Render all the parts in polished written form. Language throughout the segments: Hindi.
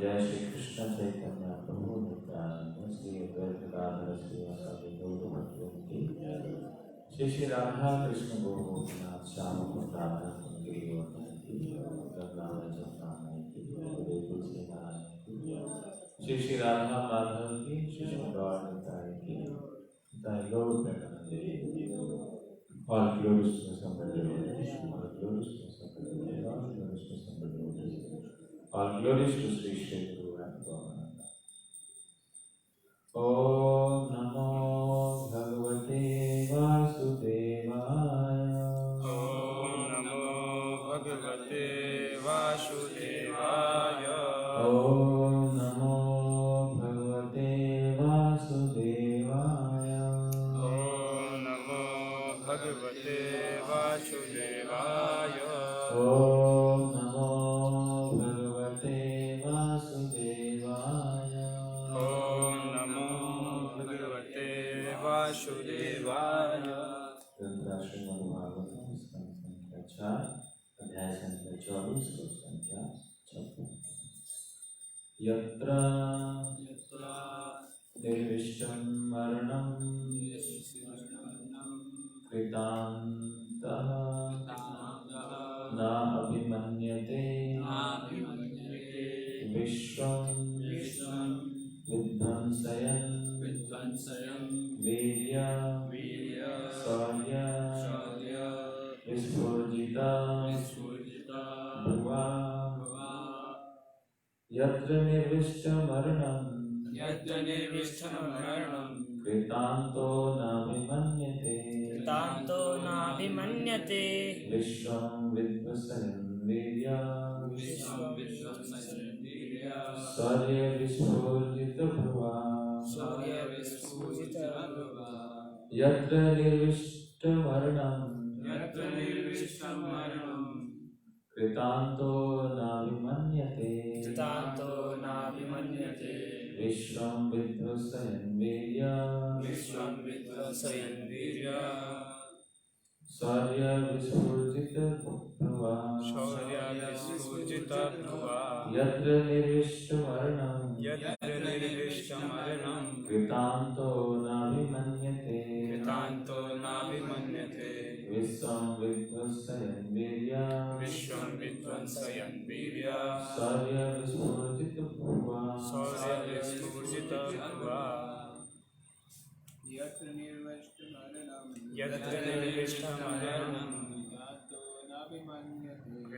जय श्री कृष्ण चैतन्य प्रभु नित्यानंद श्री अद्वैत गदाधर श्रीवासादि गौर भक्तवृंद श्री श्री राधा कृष्ण गोपिनाथ श्याम सुंदर राधा कुंज गोवर्धन की वृंदावन जमुना की हरे तुलसी नारायण की श्री श्री राधा माधव की श्री श्री गौर निताय की निताय गौर Premanand all glories to somebody all glories to somebody all glories to somebody all glories to Sri Sri Guru and Gauranga. Om Namo Bhagavate Vasudevaya. Om Namo Bhagavate Vasudevaya. Om Namo Bhagavate Vasudevaya. Om Namo Bhagavate Vasudevaya. Om Namo Bhagavate Vasudevaya. Om Namo Bhagavate Vasudevaya. Shrimad Bhagavatam स्कंद संख्या 4 अध्याय संख्या 24 श्लोक संख्या 56। यत्र निर्विष्टं मरणं कृतान्तः न अभिमन्यते विश्वं विध्वंसयन् वीर्य शौर्य विस्फुजिता भुवा यत्र निर्विष्टमरणं कृतान्तो नाभिमन्यते विश्वं विध्वंसयन् वीर्य शौर्य विस्फुजित भुवा यत्र निर्विष्टमरणं कृतान्तो नाभिमन्यते विश्वं विध्वंसयन् वीर्य शौर्य विस्फुजित भुवा यत्र निर्विष्टमरणं यत्र निर्दिष्टमरणं कृतान्तो नाभिमन्यते कृतान्तो नाभिमन्यते विश्वं विध्वंसयन् वीर्या विश्वं विध्वंसयन् वीर्या शौर्यविस्फुजितभुवा शौर्यविस्फुजितभुवा यत्र निर्विष्टमरणं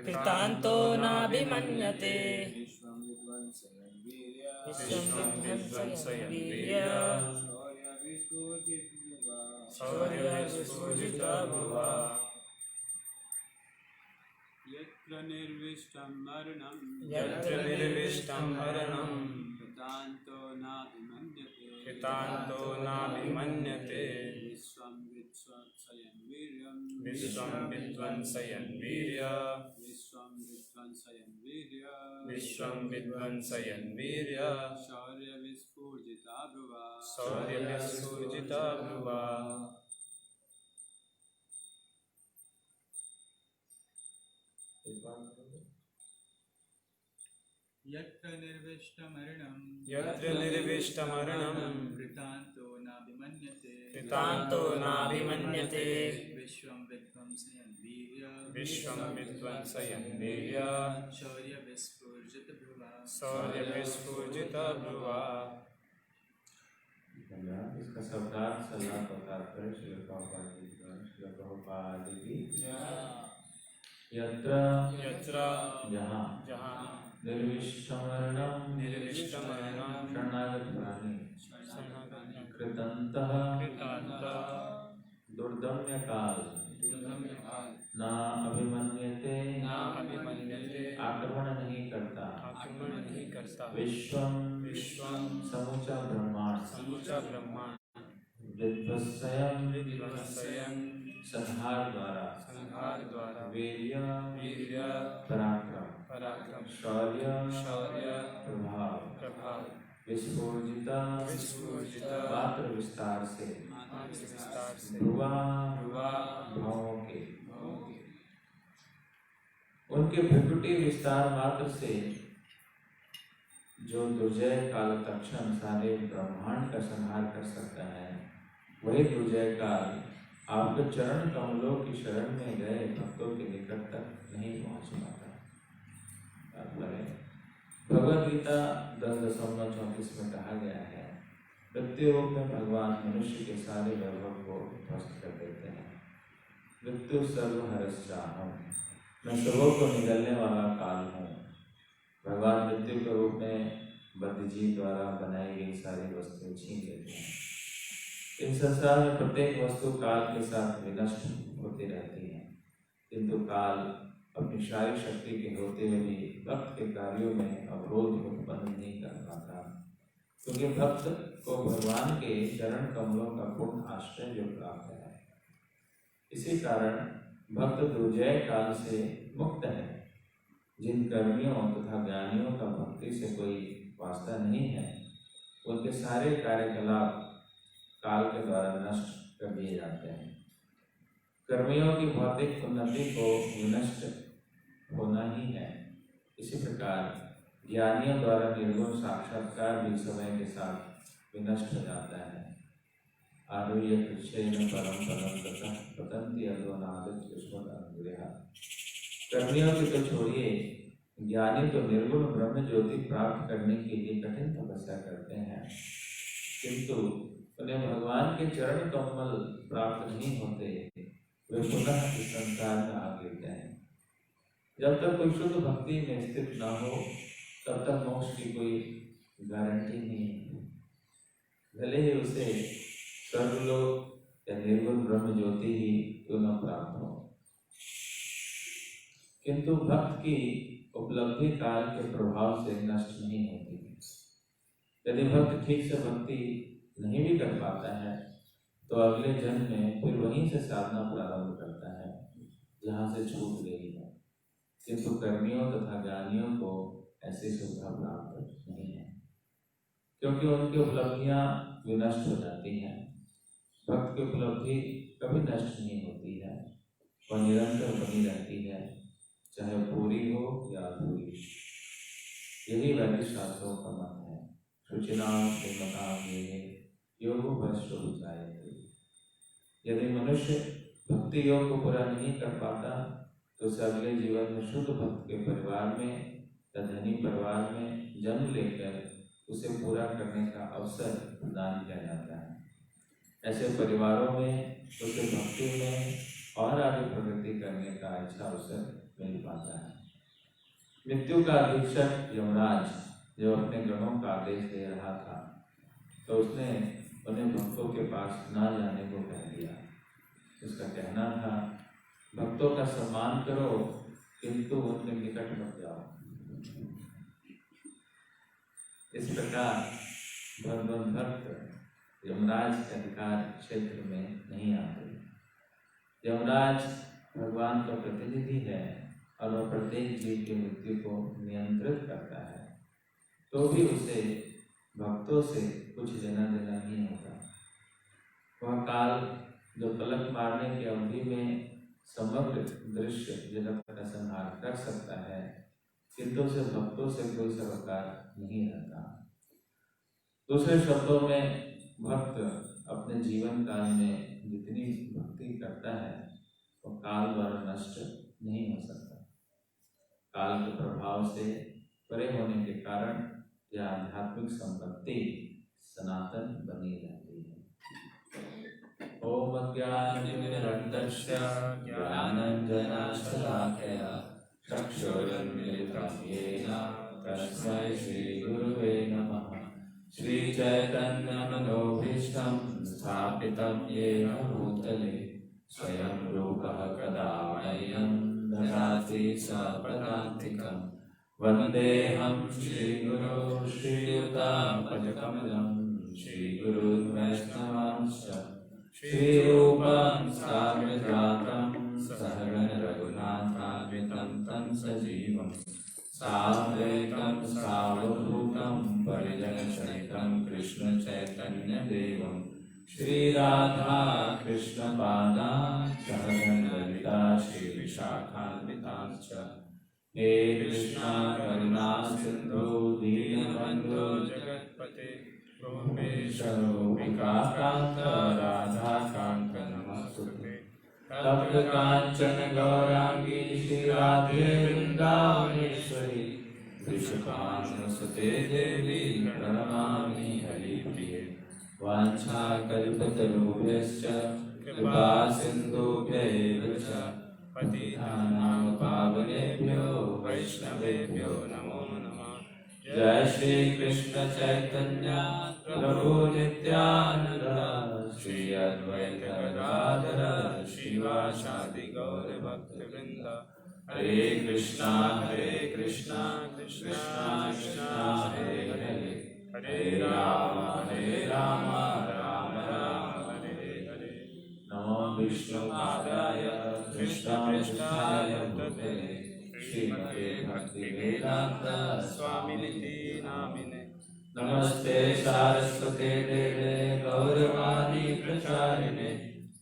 कृतान्तो नाभिमन्यते विश्वं विध्वंसयन् वीर्या विश्वं विध्वंसयन् वीर्या शौर्यविस्फुजितभुवा शौर्यविस्फुजितभुवा यत्र निर्विष्टं मरणं यत्र निर्विष्टं मरणं कृतान्तो नाभिमन्यते कृतान्तो नाभिमन्यते विश्वं विध्वंसयन् वीर्यं विश्वं विध्वंसयन् वीर्या विश्वं विध्वंसयन् वीर्या विश्वं विध्वंसयन् वीर्या शौर्यविस्फुजिता भुवा शौर्यविस्फुजितभुवा यत्र निर्विष्टमरणं यत्र निर्विष्टमरणं कृतान्तो नाभिमन्यते कृतान्तो नाभिमन्यते विश्वं विध्वंसयन् वीर्या विश्वं विध्वंसयन् वीर्या शौर्यविस्फुजितभुवा शौर्यविस्फुजितभुवा इसका सबका सलाह बता कर श्री प्रभुपाद की यत्र यत्र जहाँ जहाँ निर्विष्टमरणं निर्विष्टमरणं शरणागत प्राणी शरणागतः कृतन्तः कृतान्तः दुर्दम्य काल दुर्दम्यकाल न अभिमन्यते न अभिमन्यते आक्रमण नहीं करता आक्रमण नहीं करता विश्वं विश्वं समूचा ब्रह्मांड समूचा ब्रह्मांड विध्वंसयन् विध्वंसयन् संहार द्वारा संहार द्वारा वीर्य वीर्य पराक्रम पराक्रम शौर्य शौर्य प्रभाव प्रभाव विस्फुजिता विस्फुजिता मात्र विस्तार से विस्तार से ध्रुवा ध्रुवा भावों के उनके भ्रिकुटी विस्तार मात्र से जो दुर्जय काल तक्षण सारे ब्रह्मांड का संहार कर सकता है, वही दुर्जय काल आपके चरण कमलों की शरण में गए भक्तों के निकट तक नहीं पहुंच पाता। भगवद गीता 10.34 में कहा गया है, मृत्यु रूप में भगवान मनुष्य के सारे वैभव को ध्वस्त कर देते हैं। मृत्यु सर्वहरश्चाहम्, मैं सबों को निगलने वाला काल हूँ। भगवान मृत्यु के रूप में बद्धजीव द्वारा बनाई गई सारी वस्तुएं छीन लेते हैं। इस संसार में प्रत्येक वस्तु काल के साथ विनष्ट होती रहती है, किंतु काल अपनी सारी शक्ति के होते हुए भी भक्त के कार्यों में अवरोध उत्पन्न नहीं कर पाता, क्योंकि भक्त को भगवान के चरण कमलों का पूर्ण आश्रय जो प्राप्त है। इसी कारण भक्त दुर्जय काल से मुक्त है। जिन कर्मियों तथा ज्ञानियों का भक्ति से कोई वास्ता नहीं है, उनके सारे कार्यकलाप काल के द्वारा नष्ट कर दिए जाते हैं। कर्मियों की भौतिक उन्नति को विनष्ट होना ही है। इसी प्रकार ज्ञानियों द्वारा निर्गुण साक्षात्कार भी समय के साथ विनष्ट हो जाता है। आरुह्य कृष्ण परम परम तथा पतंती अधोनादित विश्वनाथ। कर्मियों की तो छोड़िए, ज्ञानी तो निर्गुण ब्रह्म ज्योति प्राप्त करने के लिए कठिन तपस्या करते हैं, किंतु उन्हें भगवान के चरण कमल प्राप्त नहीं होते। वे पुनः इस संसार में आ गिरते हैं। जब तक कोई शुद्ध भक्ति में स्थित न हो, तब तक मोक्ष की कोई गारंटी नहीं है। भले ही उसे स्वर्गलोक या निर्गुण ब्रह्म ज्योति ही क्यों न प्राप्त हो, किंतु भक्त की उपलब्धि काल के प्रभाव से नष्ट नहीं होती। यदि भक्त ठीक से भक्ति नहीं भी कर पाता है, तो अगले जन्म में फिर वहीं से साधना प्रारंभ करता है जहाँ से छूट गई है। किंतु कर्मियों तथा ज्ञानियों को ऐसी सुविधा प्राप्त नहीं है, क्योंकि उनकी उपलब्धियां विनष्ट हो जाती हैं। भक्त की उपलब्धि कभी नष्ट नहीं होती है, वह निरंतर बनी रहती है, चाहे पूरी हो या अधूरी। यही वैदिक शास्त्रों का मत है। शुचिनां श्रीमतां ये योगो भ्रष्टो जायते। यदि मनुष्य भक्ति योग को पूरा नहीं कर पाता तो उसे अगले जीवन में शुद्ध भक्त के परिवार में या धनी परिवार में जन्म लेकर उसे पूरा करने का अवसर प्रदान किया जाता है। ऐसे परिवारों में उसे भक्ति में और आगे प्रगति करने का अच्छा अवसर मिल पाता है। मृत्यु का अधीक्षक यमराज जो अपने गणों का आदेश दे रहा था तो उसने उन्हें भक्तों के पास ना जाने को कह दिया। उसका कहना था, भक्तों का सम्मान करो किंतु उनके निकट मत जाओ। इस प्रकार भगवान भक्त यमराज के अधिकार क्षेत्र में नहीं आते। यमराज भगवान का प्रतिनिधि है और वह प्रत्येक जीव की मृत्यु को नियंत्रित करता है, तो भी उसे भक्तों से कुछ लेना देना नहीं होता। वह काल जो पलक मारने की अवधि में समग्र दृश्य जगत का संहार कर सकता है, किंतु उसे भक्तों से कोई सरोकार नहीं रहता। दूसरे शब्दों में भक्त अपने जीवन काल में जितनी भक्ति करता है वो काल द्वारा नष्ट नहीं हो सकता। काल के प्रभाव से परे होने के कारण यह आध्यात्मिक संपत्ति सनातन बनी रहती है। ओम अज्ञानतिमिरन्धस्य ज्ञानाञ्जनशलाकया चक्षुरुन्मीलितं येन तस्मै श्रीगुरुवे नमः। श्रीचैतन्यमनोभीष्टं स्थापितं येन भूतले स्वयं रूपः कदा मह्यं ददाति स्वपदान्तिकं। वन्देऽहं श्रीगुरो श्रीयुतापदकमलं श्रीगुरुन् वैष्णवांश्च श्रीरूपं साग्रजातं सहगण रघुनाथान्वितं तं सजीवं साद्वैतं सावधूतं परिजनसहितं कृष्ण चैतन्य देवं श्रीराधा कृष्णपादान् सहगण ललिता श्री विशाखान्वितांश्च। हे कृष्णा करुणा सिंधु दीनबंधु जगत्पते गोपेश गोपिकाकान्त राधाकान्त नमस्तुते। तप्त कांचन गौरांगी श्री राधे वृंदावनेश्वरी वृषभानुसुते देवी प्रणमामि हरिप्रिये। वाञ्छाकल्पतरुभ्यश्च कृपा सिन्धुभ्यैव च पतितानां पावनेभ्यो वैष्णवेभ्यो नमो नमः। जय श्री कृष्ण चैतन्य प्रभु नित्यानंद श्री अद्वैत गदाधर श्रीवासादि गौर भक्तवृंद। हरे कृष्णा कृष्णा कृष्णा हरे हरे, हरे राम राम राम हरे हरे। नमो विष्णुपादाय कृष्णपृष्ठाय भूतले श्रीमते भक्तिवेदांत स्वामिनिति नामिने। नमस्ते सारस्वते देवे गौरवाणी प्रचारिणे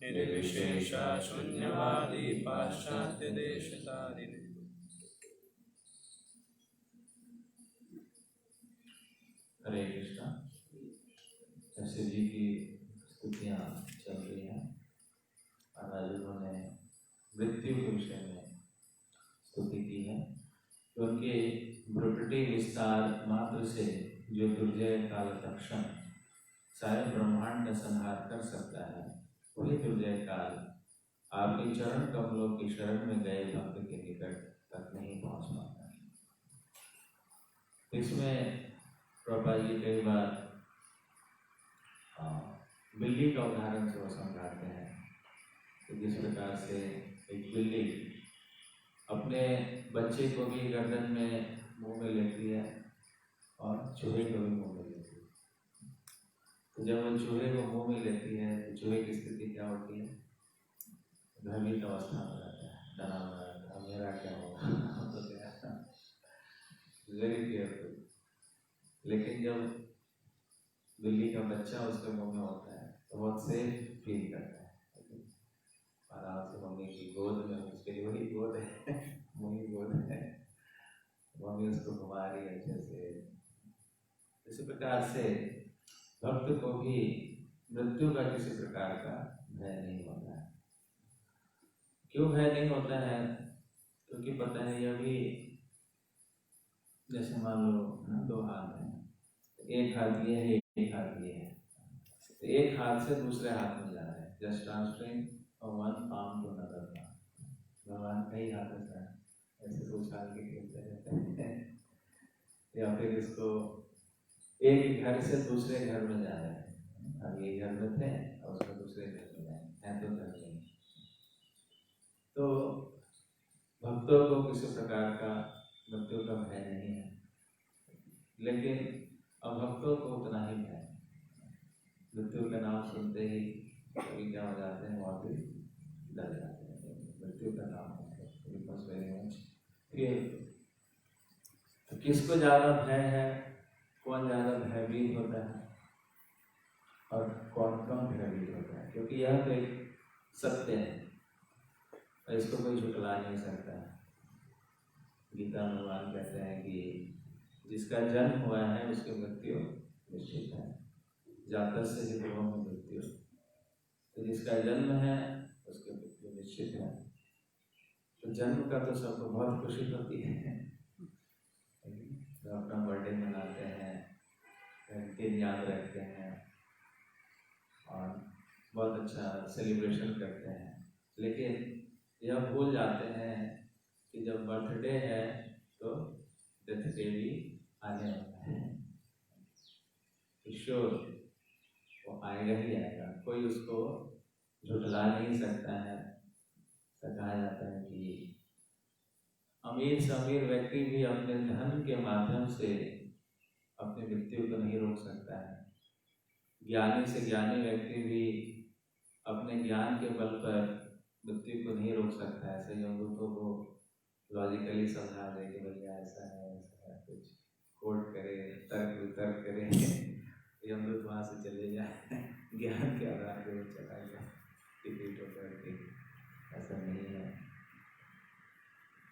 निर्विशेष शून्यवादी पाश्चात्य देशतारिणे। हरे कृष्णा। ऐसे जी की स्तुतियाँ चल रही हैं और आज उन्होंने मृत्यु के विषय में स्तुति की है कि उनके भ्रुकुटी विस्तार मात्र से जो दुर्जय काल तक्षण सारे ब्रह्मांड का संहार कर सकता है, वही दुर्जय काल आपके चरण कमलों की शरण में गए भक्त के निकट तक नहीं पहुंच पाता। इसमें प्रभुपाद जी कई बार बिल्ली का उदाहरण से वो समझाते हैं कि जिस प्रकार से एक बिल्ली अपने बच्चे को भी गर्दन में मुंह में लेती है और चूहे को भी मुंह में लेती है। तो जब वो चूहे को मुंह में लेती है तो चूहे की स्थिति क्या होती है? भयभीत अवस्था में रहता है, डरा हुआ रहता है, मेरा क्या होगा, वेरी केयरफुल। लेकिन जब बिल्ली का बच्चा उसके मुंह में होता है तो बहुत सेफ फील करता है, आराम से मम्मी की गोद में, उसके लिए वही गोद है, मम्मी गोद है, मम्मी उसको घुमा रही है अच्छे से, इसी प्रकार से भक्त को भी मृत्यु का किसी प्रकार का भय नहीं होता है। क्यों भय नहीं होता है? क्योंकि पता है अभी जैसे मान लो ना, दो हाथ हैं, एक हाथ ये है, एक हाथ ये है, तो एक हाथ से दूसरे हाथ में जा रहा है, just transferring from one palm to another palm. भगवान कई हाथ से ऐसे उछाल के खेलते रहते हैं या फिर इसको एक घर से दूसरे घर में जा रहे हैं। अब ये घर में थे और उसको दूसरे घर में जाए तो घर में। तो भक्तों को किसी प्रकार का मृत्यु का भय नहीं है, लेकिन अभक्तों को उतना ही भय। मृत्यु का नाम सुनते ही कभी क्या हो जाते हैं, वहाँ भी डर जाते हैं। मृत्यु का नाम तो किसको ज्यादा भय है, कौन ज्यादा भयभीत होता है और कौन कम भयभीत होता है? क्योंकि यह तो एक सत्य है और इसको कोई झुटला नहीं सकता है। गीता में भगवान कहते हैं कि जिसका जन्म हुआ है उसकी मृत्यु निश्चित है, जातस्य हि ध्रुवं मृत्यु। तो जिसका जन्म है उसकी मृत्यु निश्चित है। तो जन्म का तो सबको बहुत खुशी होती है, तो अपना बर्थडे मनाते हैं, दिन याद रखते हैं और बहुत अच्छा सेलिब्रेशन करते हैं। लेकिन यह भूल जाते हैं कि जब बर्थडे है तो डेथ डे भी आने वाला है। ईश्वर वो आएगा ही आएगा, कोई उसको झुठला नहीं सकता है। कहा जाता है कि अमीर से अमीर व्यक्ति भी अपने धन के माध्यम से अपनी मृत्यु को नहीं रोक सकता है। ज्ञानी से ज्ञानी व्यक्ति भी अपने ज्ञान के बल पर मृत्यु को नहीं रोक सकता है। ऐसे यमदूतों को लॉजिकली समझा दे कि भैया ऐसा है कुछ कोर्ट करे, तर्क वितर्क करे, यमदूत वहाँ से चले जाए, ज्ञान के आधार पर चला जाए टिकट होकर के। ऐसा नहीं है।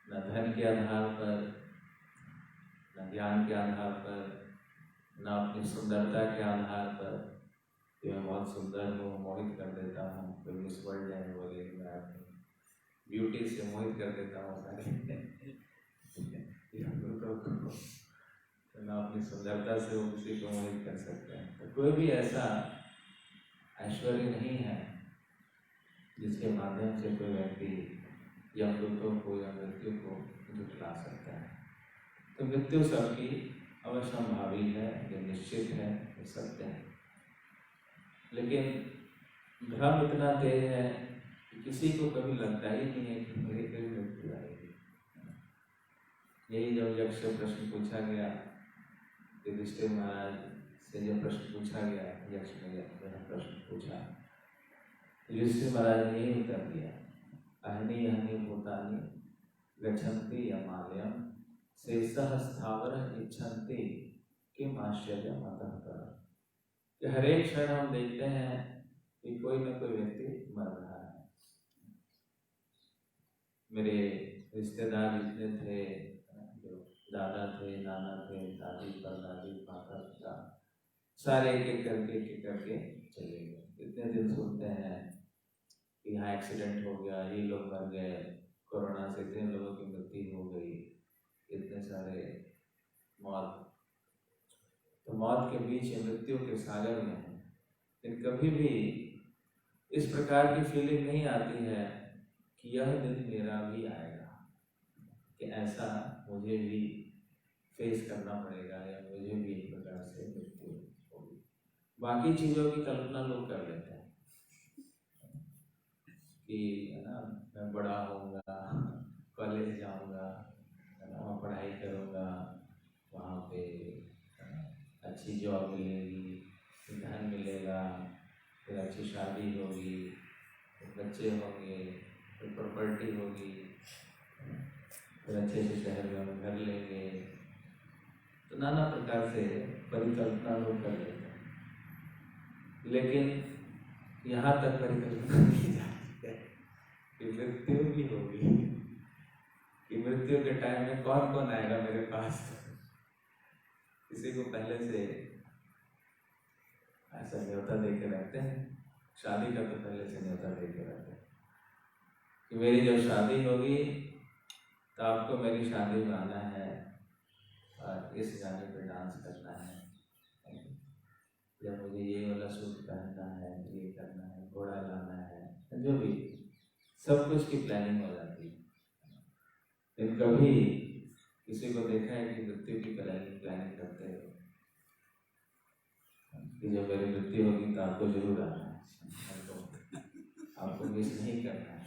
न धन के आधार पर, न ज्ञान के आधार पर, न अपनी सुंदरता के आधार पर कि मैं बहुत सुंदर हूँ, मोहित कर देता हूँ। कोई मिस वर्ल्ड है बोले मैं अपनी ब्यूटी से मोहित कर देता हूँ सारे तो न अपनी सुंदरता से वो किसी को मोहित कर सकते हैं। तो कोई भी ऐसा ऐश्वर्य नहीं है जिसके माध्यम से कोई व्यक्ति यमदूतों को या मृत्यु को झुठला सकता है। तो मृत्यु सबकी अवश्यंभावी है, ये निश्चित है, ये सत्य है। लेकिन भ्रम इतना तेज है कि किसी को कभी लगता ही नहीं है कि मेरे कभी मृत्यु आएगी। यही जब यक्ष से प्रश्न पूछा गया, युधिष्ठिर महाराज से जो प्रश्न पूछा गया, यक्ष ने प्रश्न पूछा, युधिष्ठिर महाराज ने यही उत्तर दिया, अहनी अहनी भूतानि गच्छन्ति यमालयम शेषः स्थावर इच्छन्ति किम आश्चर्यम् अतः। कि हर एक क्षण हम देखते हैं कि कोई न कोई व्यक्ति मर रहा है। मेरे रिश्तेदार जितने थे, जो दादा थे, नाना थे, दादी परदादी, माता पिता, सारे एक एक करके चले गए। इतने दिन सुनते हैं कि यहाँ एक्सीडेंट हो गया, ये लोग मर गए, कोरोना से इतने लोगों की मृत्यु हो गई, इतने सारे मौत। तो मौत के बीच मृत्यु के सागर में है। लेकिन कभी भी इस प्रकार की फीलिंग नहीं आती है कि यह दिन मेरा भी आएगा, कि ऐसा मुझे भी फेस करना पड़ेगा या मुझे भी एक प्रकार से मृत्यु होगी। बाकी चीज़ों की कल्पना लोग कर लेते हैं कि है ना, मैं बड़ा होऊंगा, कॉलेज जाऊंगा, है ना, वहाँ पढ़ाई करूंगा, वहाँ पे अच्छी जॉब मिलेगी, धन मिलेगा, फिर अच्छी शादी होगी, फिर बच्चे होंगे, फिर प्रॉपर्टी होगी, फिर अच्छे से शहर में हम घर लेंगे। तो नाना प्रकार से परिकल्पना लोग कर लेते हैं। लेकिन यहाँ तक परिकल्पना की जाती है कि मृत्यु भी होगी, कि मृत्यु के टाइम में कौन कौन आएगा मेरे पास। किसी को पहले से ऐसा न्योता दे के रखते हैं, शादी का तो पहले से न्योता दे के रखते हैं कि मेरी जब शादी होगी तो आपको मेरी शादी में आना है और इस गाने पे डांस करना है, या मुझे ये वाला सूट पहनना है, ये करना है, घोड़ा लाना है, जो भी सब कुछ की प्लानिंग हो जाती है। लेकिन कभी किसी को देखा है कि मृत्यु की प्लानिंग करते हैं कि जब मेरी मृत्यु होगी तो आपको जरूर आना है, आपको मिस नहीं करना है,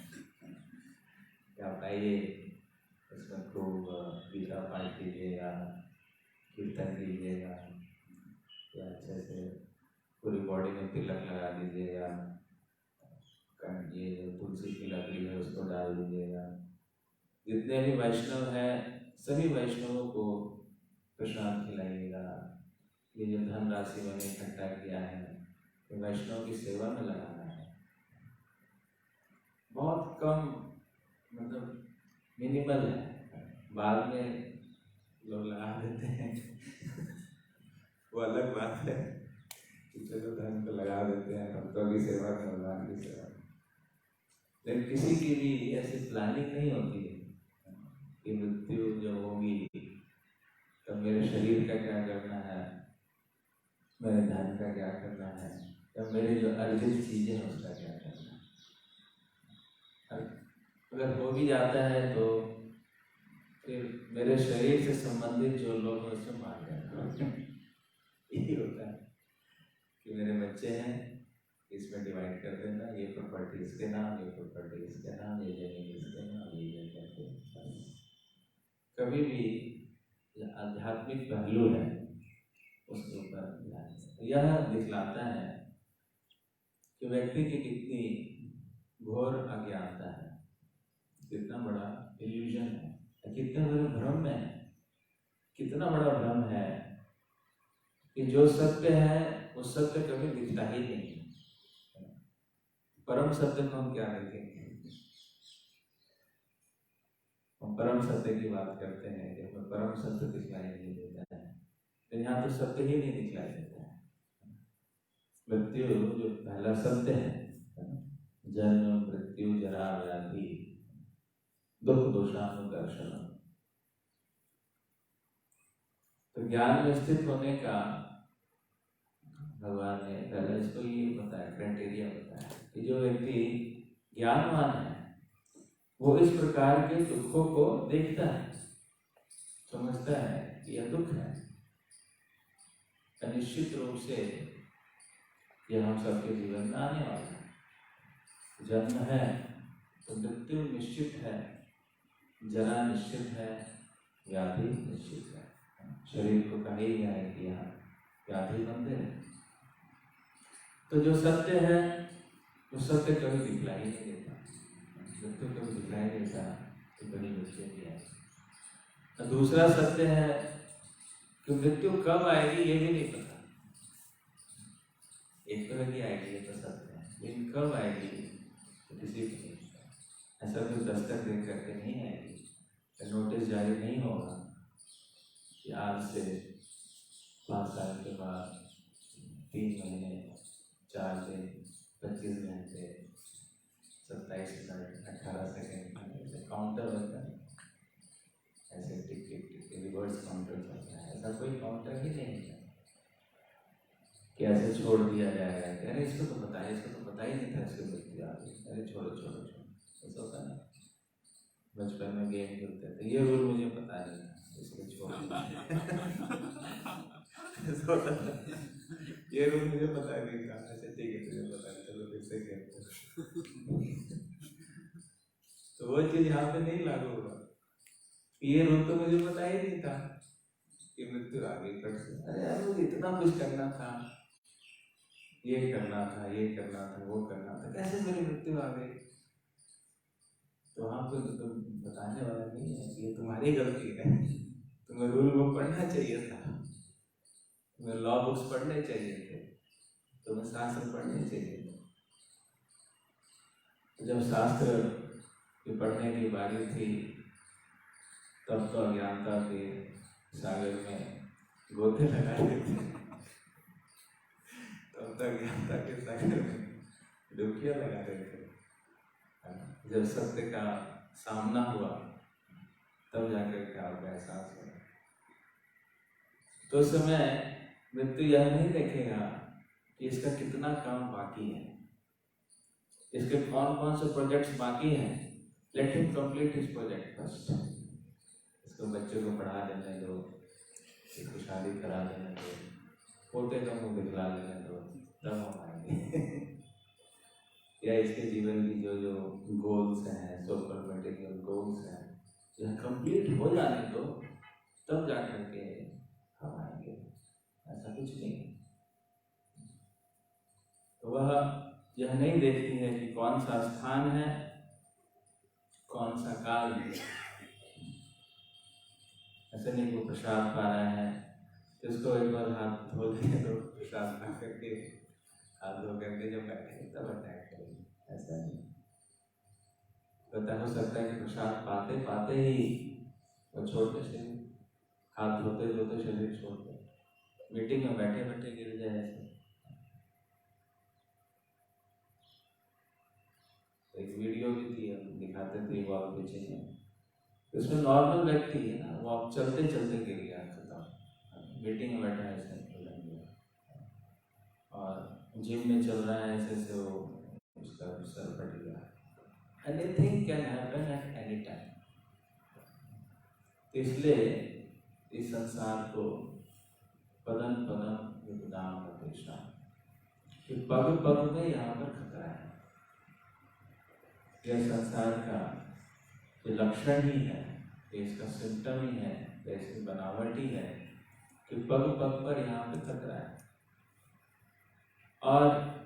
आप आइए इसमें खूब गीता पाठ कीजिएगा, कीर्तन कीजिएगा, या अच्छे से पूरी बॉडी में तिलक लगा दीजिएगा, ये जो तुलसी की लकड़ी है उसको डाल दीजिएगा। जितने भी वैष्णव हैं सभी वैष्णवों को प्रसाद खिलाइएगा। ये जो धनराशि मैंने इकट्ठा किया है ये वैष्णव की सेवा में लगाना है। बहुत कम, मतलब मिनिमल है, बाद में लोग लगा देते हैं वो अलग बात है कि चलो धन को लगा देते हैं भक्तों की सेवा में, भगवान की सेवा में। लेकिन किसी की भी ऐसी प्लानिंग नहीं होती है कि मृत्यु जब होगी तब मेरे शरीर का क्या करना है, मेरे धन का क्या करना है, या मेरी जो अर्जित चीजें हैं उसका क्या करना है। अगर हो भी जाता है तो फिर मेरे शरीर से संबंधित जो लोग हैं उससे मार देना। यही होता है कि मेरे बच्चे हैं, इसमें डिवाइड कर देना, ये प्रॉपर्टी इसके नाम, ये प्रॉपर्टी इसके नाम, ये जमीन इसके नाम, ये करके। कभी भी आध्यात्मिक पहलू है उसके ऊपर यह दिखलाता है कि व्यक्ति की कितनी घोर अज्ञानता है, कितना बड़ा इल्यूजन है, कितना बड़ा भ्रम है, कितना बड़ा भ्रम है कि जो सत्य है वो सत्य कभी दिखता ही नहीं। परम सत्य को हम क्या देखेंगे? हम परम सत्य की बात करते हैं कि हमें परम सत्य दिखलाई नहीं देता है, लेकिन यहाँ तो सत्य ही नहीं दिखलाई देता है। मृत्यु जो पहला सत्य है, जन्म मृत्यु जरा व्याधि दुख दोषानुदर्शन, तो ज्ञान में स्थित होने का भगवान ने पहले इसको ये बताया, क्राइटेरिया बताया कि जो व्यक्ति ज्ञानवान है वो इस प्रकार के दुखों को देखता है, समझता है कि यह दुख है, निश्चित रूप से यह हम सबके जीवन में आने वाला है। जन्म है तो मृत्यु निश्चित है, जरा निश्चित है, व्याधि निश्चित है। शरीर को कहा ही गया है कि यहाँ व्याधि बंधे है। तो जो सत्य है वो सत्य कभी दिखलाई नहीं देता, मृत्यु कभी दिखलाई देता तो बड़ी मुश्किल भी है। दूसरा सत्य है कि मृत्यु कब आएगी ये भी नहीं पता, एक तरह की आएगी ये तो सत्य है, लेकिन कब आएगी तो किसी को नहीं पता। ऐसा कोई दस्तक देख करके नहीं आएगी, नोटिस जारी नहीं होगा कि आज से 5 साल के बाद 3 महीने 4 दिन 25 घंटे 27 मिनट 18 सेकेंड ऐसे काउंटर होता है, ऐसे टिक टिक टिक रिवर्स काउंटर चलता है। ऐसा कोई काउंटर ही नहीं है कि ऐसे छोड़ दिया जाएगा कि अरे इसको तो पता है, इसको तो पता ही नहीं था इसको मृत्यु आ गई, अरे छोड़ो छोड़ो छोड़ो, ऐसा होता है। बचपन में गेम खेलते थे, ये रूल मुझे पता नहीं था इसको छोड़ ऐसा होता था, ये रूल मुझे पता नहीं था, अच्छा ठीक है तुझे पता है, चलो फिर से खेलते। तो वो चीज यहाँ पे नहीं लागू होगा, ये रूल तो मुझे पता ही नहीं था कि मृत्यु आ गई कट से। अरे यार मुझे इतना कुछ करना था, ये करना था, ये करना था, वो करना था, कैसे मेरी मृत्यु आ गई? तो वहाँ कोई तो बताने वाला नहीं है कि ये तुम्हारी गलती है, तुम्हें रूल बुक पढ़ना चाहिए था, तुम्हें लॉ बुक्स पढ़ने चाहिए थे, तुम्हें शास्त्र पढ़ने चाहिए थे। जब शास्त्र की पढ़ने की बारी थी तब तो अज्ञानता के सागर में गोते लगा देते हैं। तब तक यहाँ तक कि सागर में डुबकियाँ लगा देते हैं। जब सत्य का सामना हुआ तब जाकर के आपका एहसास हुआ। तो उस समय मृत्यु यह नहीं देखेगा कि इसका कितना काम बाकी है, इसके कौन कौन से प्रोजेक्ट्स बाकी हैं। Let him complete his project first. इसको बच्चों को पढ़ा देने दो, इसको शादी करा देने दो, पोते का मुँह दिखला देने दो, तब हम आएंगे। या इसके जीवन की जो जो गोल्स हैं, सुपर मटेरियल गोल्स हैं, यह कंप्लीट हो जाने दो, तब जाकर के हम आएंगे। ऐसा कुछ नहीं है। तो वह यह नहीं देखती है कि कौन सा स्थान है, कौन सा काल है। ऐसे नहीं को प्रसाद पा रहा है तो उसको एक बार हाथ धो दें तो प्रसाद खा करके हाथ धो करके जब बैठे तब अटैक करेंगे। ऐसा नहीं पता। हो सकता है कि प्रसाद पाते पाते ही वो छोड़ते शरीर, हाथ धोते धोते शरीर छोड़ते, मीटिंग में बैठे बैठे गिर जाए। ऐसे एक वीडियो भी थी, हम दिखाते थे वॉल पिचिंग में। उसमें नॉर्मल व्यक्ति है ना, वो आप चलते चलते गिर गया, खत्म। मीटिंग में बैठा है, ऐसे और जिम में चल रहा है, ऐसे से वो उसका सर फट गया। Anything can happen at any time. इसलिए इस संसार को पदम पदम विपदाम प्रतिष्ठा, कि पग पग में यहाँ पर खतरा है। यह संसार का ये लक्षण ही है, इसका सिम्टम ही है, इसकी बनावट ही है कि पग पग पर यहाँ पे खतरा है। और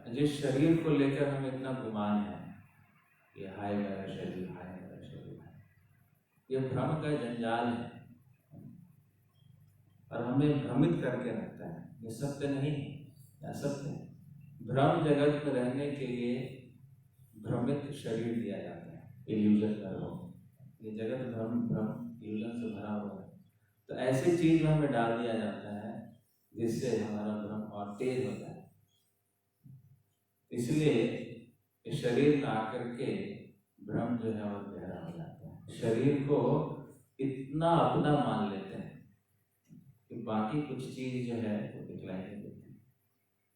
जिस शरीर को लेकर हमें इतना गुमान है, ये हाय मेरा शरीर, हाय मेरा शरीर है, ये भ्रम का जंजाल है और हमें भ्रमित करके रखता है। ये सत्य नहीं है, असत्य है। भ्रम जगत में रहने के लिए भ्रमित शरीर दिया जाता है, इल्यूजन का रोग। ये जगत भ्रम भ्रम इल्यूजन से भरा हुआ है। तो ऐसी चीज में हमें डाल दिया जाता है जिससे हमारा भ्रम और तेज होता है। इसलिए इस शरीर में आकर के भ्रम जो है और गहरा हो जाता है। शरीर को इतना अपना मान लेते हैं कि बाकी कुछ चीज जो है वो दिखलाई नहीं देती।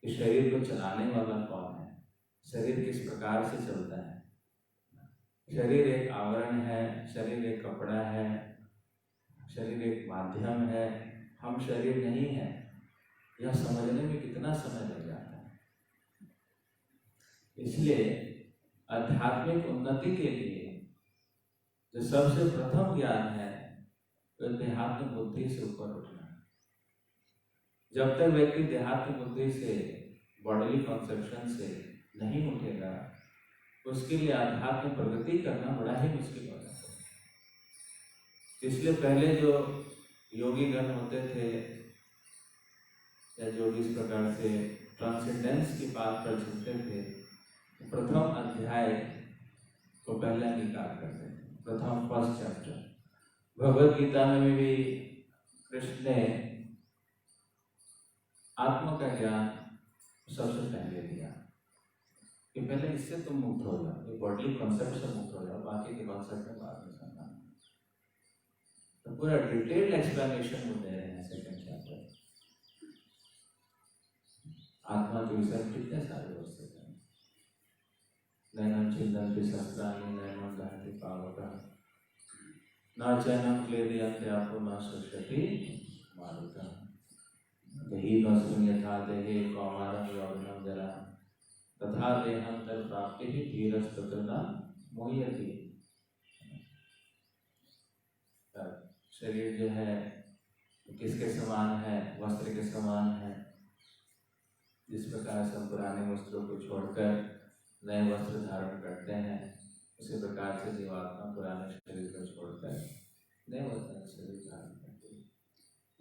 इस शरीर को चलाने वाला कौन है, शरीर किस प्रकार से चलता है। शरीर एक आवरण है, शरीर एक कपड़ा है, शरीर एक माध्यम है, हम शरीर नहीं है। यह समझने में कितना समय लग जाता है। इसलिए आध्यात्मिक उन्नति के लिए जो सबसे प्रथम ज्ञान है वो देहात्म बुद्धि से ऊपर उठना। जब तक व्यक्ति देहात्म बुद्धि से, बॉडीली कॉन्सेप्शन से नहीं उठेगा, उसके लिए आध्यात्म प्रगति करना बड़ा ही मुश्किल हो जाता है। इसलिए पहले जो योगी गण होते थे या जो भी इस प्रकार से ट्रांसेंडेंस की बात कर चलते थे, प्रथम अध्याय को पहले अंगीकार करते थे। प्रथम फर्स्ट चैप्टर भगवद गीता में भी कृष्ण ने आत्मा का ज्ञान सबसे पहले दिया कि पहले इससे तुम मुक्त हो जाओ, ये बॉडली कॉन्सेप्ट से मुक्त हो जाओ, बाकी के कॉन्सेप्ट में बाद में समझना। तो पूरा डिटेल्ड एक्सप्लेनेशन वो दे रहे हैं सेकंड चैप्टर। आत्मा के विषय में कितने सारे वस्तु हैं। नैनम चिंतन्ति शस्त्राणि नैनम दहति पावकः न चैनम क्लेदयन्ते आपो न शुष्यति मारुतः देहि नस्मिन् यथा देहे कौमारं यौवनं जरा तथा देहांतर प्राप्ति ही धीरस्तत्र न मोह्यति। शरीर जो है किसके समान है, वस्त्र के समान है। जिस प्रकार से हम पुराने वस्त्रों को छोड़कर नए वस्त्र धारण करते हैं, उसी प्रकार से जीवात्मा पुराने शरीर को छोड़कर नए वस्त्र शरीर धारण करते हैं।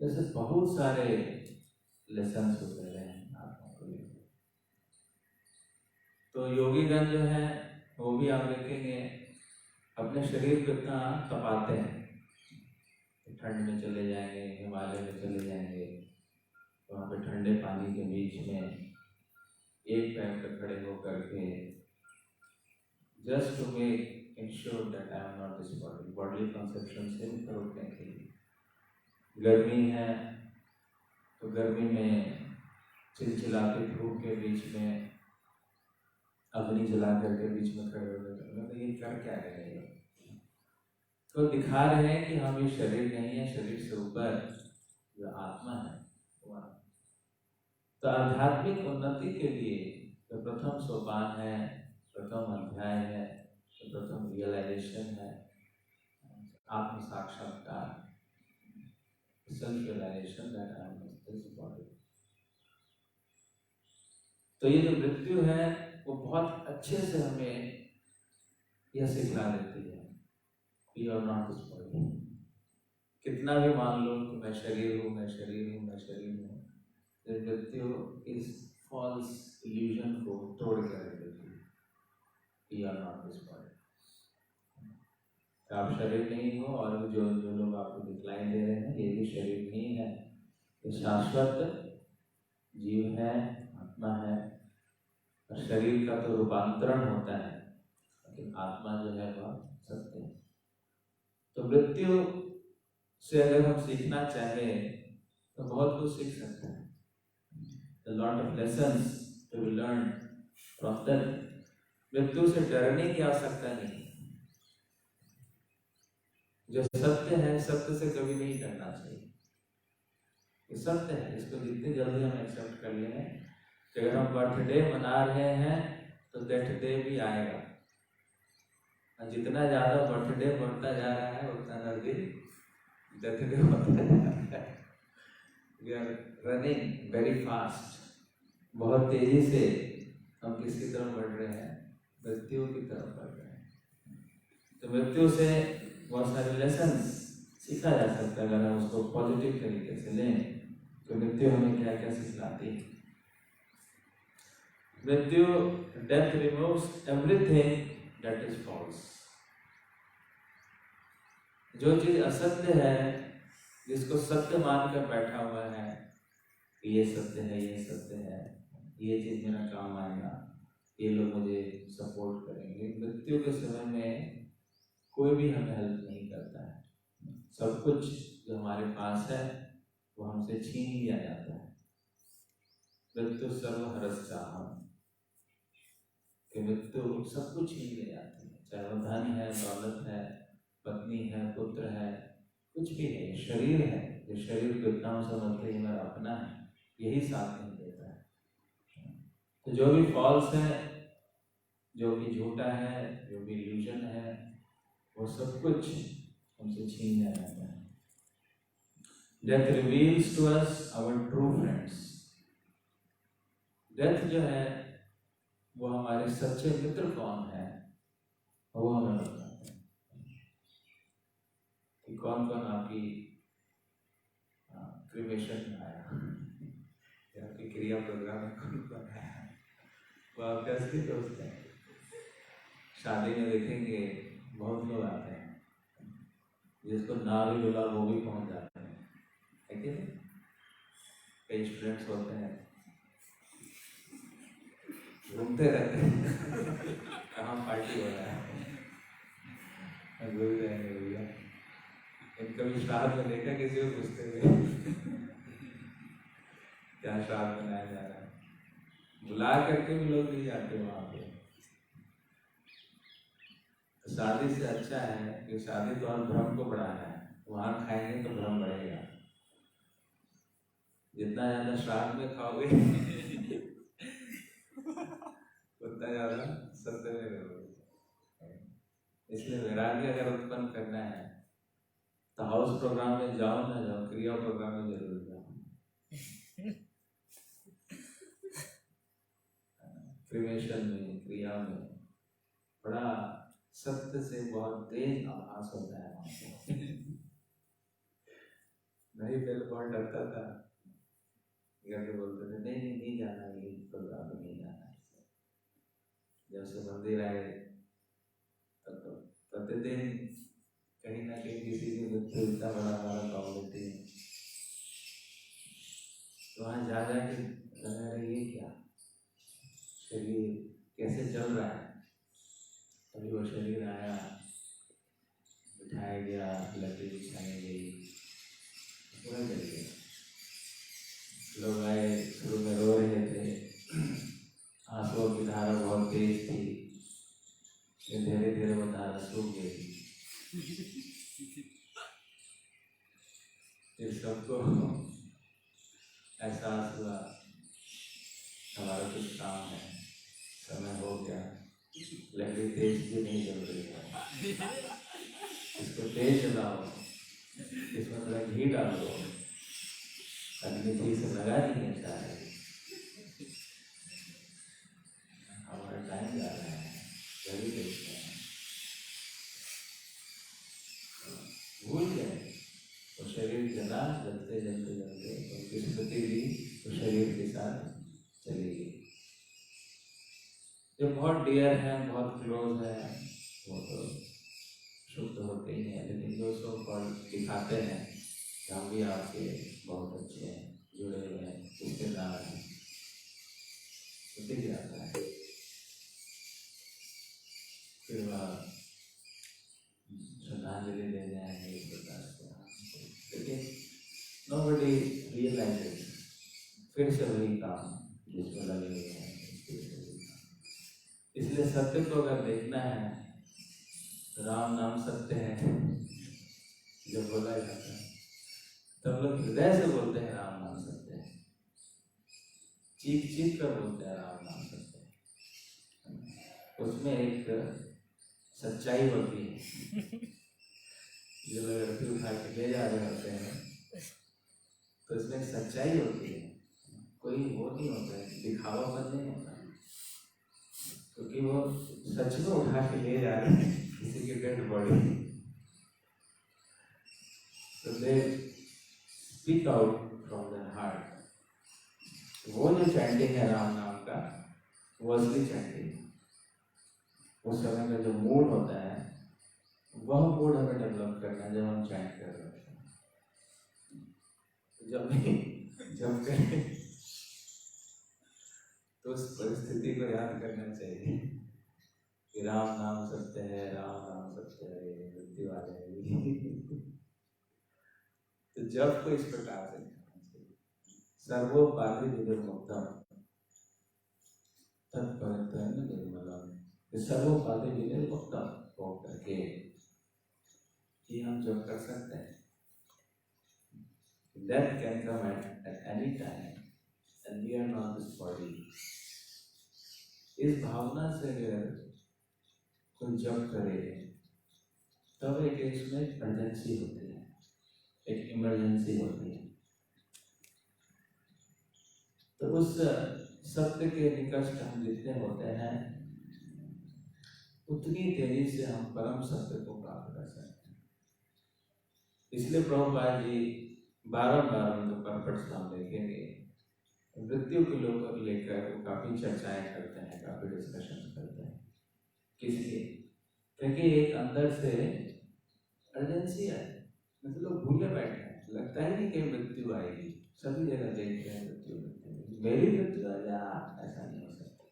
जैसे बहुत सारे लेसन होते रहे हैं आत्मा को लेकर। तो योगीगण जो है वो भी आप देखेंगे अपने शरीर को इतना तपाते हैं, ठंड में चले जाएंगे, हिमालय में चले जाएंगे, वहाँ पे ठंडे पानी के बीच में एक पैर पे खड़े होकर के just to make ensure that I am not this body, body conception से ऊपर उठने के लिए। गर्मी है तो गर्मी में चिलचिलाती धूप के बीच में अग्नि जला करके बीच में खड़े हो गए, तो ये कर क्या रहे हैं? तो दिखा रहे हैं कि हम ये शरीर नहीं है, शरीर से ऊपर जो आत्मा है वो। तो आध्यात्मिक उन्नति के लिए तो प्रथम सोपान है, प्रथम अध्याय है, तो प्रथम रियलाइजेशन है, आत्म साक्षात्कार, self realisation that I am this body. तो ये जो मृत्यु है वो बहुत अच्छे से हमें यह सिखला देती है, you are not this body. कितना भी मान लो कि मैं शरीर हूँ, मैं शरीर हूँ, मैं शरीर हूँ, मृत्यु इस फॉल्स इल्यूजन को तोड़ कर देती है, you are not this body. आप शरीर नहीं हो, और जो लोग आपको दिखलाई दे रहे हैं ये भी शरीर नहीं है, ये शाश्वत जीव है, आत्मा है। और शरीर का तो रूपांतरण होता है, लेकिन आत्मा जो है वह सत्य है। तो मृत्यु से अगर हम सीखना चाहें तो बहुत कुछ सीख सकते हैं। A lot of lessons to be learned from that. मृत्यु से डरने की आवश्यकता नहीं, जो सत्य है सत्य से कभी नहीं डरना चाहिए। ये सत्य है, इसको जितनी जल्दी हम एक्सेप्ट कर लें। अगर हम बर्थडे मना रहे हैं तो डेथ डे भी आएगा, और जितना ज़्यादा बर्थडे बढ़ता जा रहा है उतना नजदीक डेथ डे बढ़ता जा रहा है। We are running very fast, बहुत तेजी से हम किसकी तरफ बढ़ रहे हैं? मृत्यु की तरफ बढ़ रहे हैं। तो मृत्यु से बहुत सारे लेसन सीखा जा सकता है अगर हम उसको पॉजिटिव तरीके से लें। तो मृत्यु हमें क्या क्या सिखलाती है? मृत्यु, death removes everything that is false. जो चीज असत्य है, जिसको सत्य मानकर बैठा हुआ है, ये सत्य है, ये सत्य है, ये चीज मेरा काम आएगा, ये लोग मुझे सपोर्ट करेंगे, मृत्यु के समय में कोई भी हमें हेल्प नहीं करता है। सब कुछ जो हमारे पास है वो हमसे छीन लिया जाता है। मृत्यु सर्वहरस्याहम्, कि मृत्यु सब कुछ छीन ले जाती है, चाहे वो धन है, दौलत है, पत्नी है, पुत्र है, कुछ भी है, शरीर है। जो शरीर को इतना समझते हैं मेरा अपना है, यही साथ नहीं देता है। तो जो भी फॉल्स है, जो भी झूठा है, जो भी इल्यूजन है, वो सब कुछ हमसे छीन लिया जाता है। Death reveals to us our true friends. Death जो है वो हमारे सच्चे मित्र कौन है वो हमें बताते हैं कि कौन कौन आपकी क्रिमेशन में आया, आपकी क्रिया प्रोग्राम में कौन कौन आया, वो आपके असली दोस्त हैं। शादी में देखेंगे बहुत लोग आते हैं, जिसको ना भी बुला वो भी पहुंच जाते हैं, है कि नहीं? कई स्टूडेंट्स होते हैं घूमते रहते हैं कहाँ पार्टी हो रहा है, भूल जाएंगे भैया। इनका भी श्राद्ध में देखा किसी को पूछते हुए क्या श्राद्ध मनाया जा रहा है, बुला करके भी लोग नहीं जाते वहाँ पे। शादी से अच्छा है कि शादी तो और भ्रम को बढ़ाना है, वहाँ खाएंगे तो भ्रम बढ़ेगा। जितना ज्यादा श्राद्ध में खाओगे उतना ज्यादा सत्य में रहोगे। इसलिए वैराग्य अगर उत्पन्न करना है तो हाउस प्रोग्राम में जाओ ना जाओ, क्रिया प्रोग्राम में जरूर जाओ। क्रिमेशन में, क्रिया में बड़ा सत्य से बहुत तेज आभास होता है। नहीं पहले बहुत डरता था, घर के बोलते थे नहीं जाना, ये प्रोग्राम में नहीं जाना। जब से मंदिर आए तब तो प्रतिदिन कहीं ना कहीं किसी की मृत्यु इतना बड़ा हमारा प्रॉब्लम थी। तो वहाँ जा के लगा रहे ये क्या शरीर कैसे चल रहा है। अभी वो शरीर आया, बिठाया गया, लकड़ी बिछाई गई, पूरा जल गया। लोग आए, शुरू में रो रहे थे, आंसुओं की धारा बहुत तेज थी, फिर धीरे धीरे वो धारा सूख गई। फिर सबको एहसास हुआ हमारा कुछ काम है, समय हो गया, लकड़ी तेज भी नहीं जल रही है, इसको तेज जलाओ, इसमें थोड़ा घी डालो, अग्नि ठीक से लगा नहीं है शायद, हमारा टाइम जा रहा है, जल्दी देखते हैं। भूल गए वो शरीर जला, जलते जलते जलते उनकी स्मृति भी उस शरीर के साथ चली गई। जो बहुत डियर है, बहुत क्लोज है, वो तो शुद्ध होते ही हैं, लेकिन जो सब दिखाते हैं कि हम भी आपके बहुत अच्छे हैं, जुड़े हुए हैं, रिश्तेदार हैं, तो दिख जाता है। फिर वह श्रद्धांजलि दे जाएंगे इस प्रकार से, लेकिन नोबडी रियलाइजेस, फिर से वही काम जिसमें लगे हुए हैं। इसलिए सत्य को अगर देखना है, राम नाम सत्य है जब बोला जाता है तब लोग हृदय से बोलते हैं राम नाम सत्य है, चीख चीख कर बोलते हैं राम नाम सत्य है। उसमें एक सच्चाई होती है। जो लोग लड़की उठा के ले जा रहे होते हैं तो इसमें एक सच्चाई होती है, कोई वो नहीं होता है, दिखावापन नहीं होता, क्योंकि वो सच में उठा के ले जा रहे हैं किसी की डेड बॉडी। तो they speak out from the heart. वो जो चैंटिंग है राम नाम का, वो असली चैंटिंग है। उस समय का जो मूड होता है, वह मूड हमें डेवलप करना है जब हम चैंट कर रहे होते हैं। जब करें तो उस परिस्थिति को याद करना चाहिए कि राम नाम सत्य है, राम नाम सत्य है, मृत्यु आ जाएगी। तो जब को इस प्रकार से सर्वोपाधि विनिर्मुक्तम तत्परत्वेन निर्मलम, सर्वोपाधि विनिर्मुक्तम हो करके कि हम जो कर सकते हैं, death can come at any time and we are not this body। इस भावना से अगर कोई जप करे तब एक इसमें अर्जेंसी होती है, एक इमरजेंसी होती है। तो उस सत्य के निकट हम जितने होते हैं उतनी तेजी से हम परम सत्य को प्राप्त कर सकते हैं। इसलिए प्रभुपाद जी बारंबार उनको परपट हम देखेंगे, मृत्यु के लोग लेकर वो काफी चर्चाएं करते हैं, काफी डिस्कशन करते हैं। किसलिए? क्योंकि एक अंदर से अर्जेंसी है, मतलब लोग भूले बैठे हैं, लगता है नहीं कि मृत्यु आएगी, सभी जगह देखते हैं मृत्यु मृत्यु, मेरी मृत्यु आ जा, ऐसा नहीं हो सकता,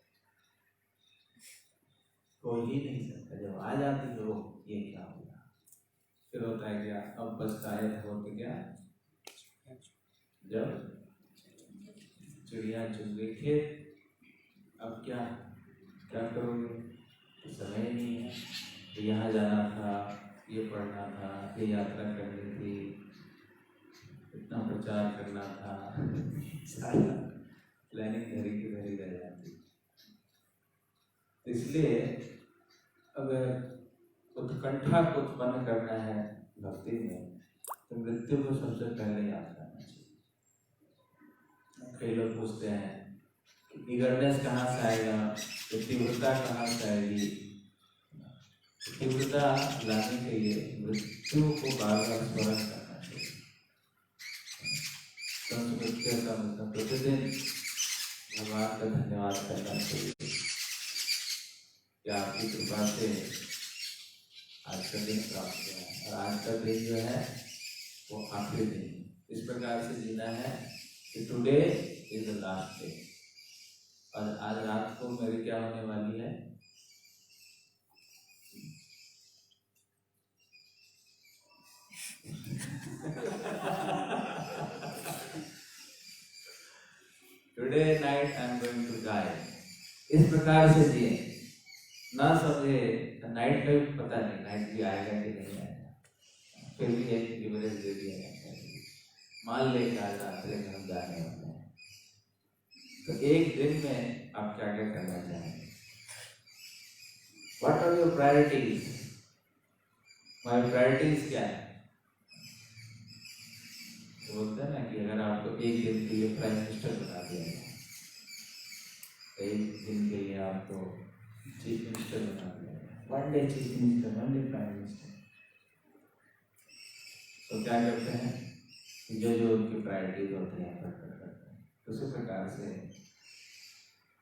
कोई ही नहीं सकता। जब आ जाती तो ये क्या होगा, फिर होता है क्या, अब पछताए हो तो क्या, जब चिड़िया चुग गई खेत, अब क्या क्या करोगे, तो समय नहीं है, तो यहाँ जाना था, ये पढ़ना था, ये यात्रा करनी थी, इतना प्रचार करना था, सारा प्लानिंग धरी की धरी रह जाती। इसलिए अगर उत्कंठा को उत्पन्न करना है भक्ति में, तो मृत्यु को सबसे पहले याद करना चाहिए। कई लोग पूछते हैं कि ईगरनेस कहाँ से आएगा, तो तीव्रता कहाँ से आएगी। तीव्रता लाने के लिए मृत्यु को बार बार स्मरण करना चाहिए। मृत्यु का मतलब प्रतिदिन भगवान का धन्यवाद करना चाहिए कि आपकी कृपा से आज का दिन प्राप्त हुआ है, और आज का दिन जो है वो आखिरी दिन। इस प्रकार से जीना है कि today is the last day, और आज रात को मेरी क्या होने वाली है? Today night I am going to die. इस प्रकार से जिए, ना समझे नाइट में भी पता नहीं नाइट भी आएगा कि नहीं आएगा, फिर भी एक लिवरेज दे दिया जाता है, मान लें आज रात्रि में हम जाने वाले हैं। तो एक दिन में आप क्या क्या करना चाहेंगे? What are your priorities? My priorities क्या है? तो बोलते हैं ना कि अगर आपको एक दिन के लिए प्राइम मिनिस्टर बना दिया जाए, एक दिन के लिए आपको चीफ मिनिस्टर बना दिया जाए, one day chief minister, one day prime minister, तो क्या करते हैं? जो जो उनकी प्रायोरिटीज होती हैं करते हैं। उसी प्रकार से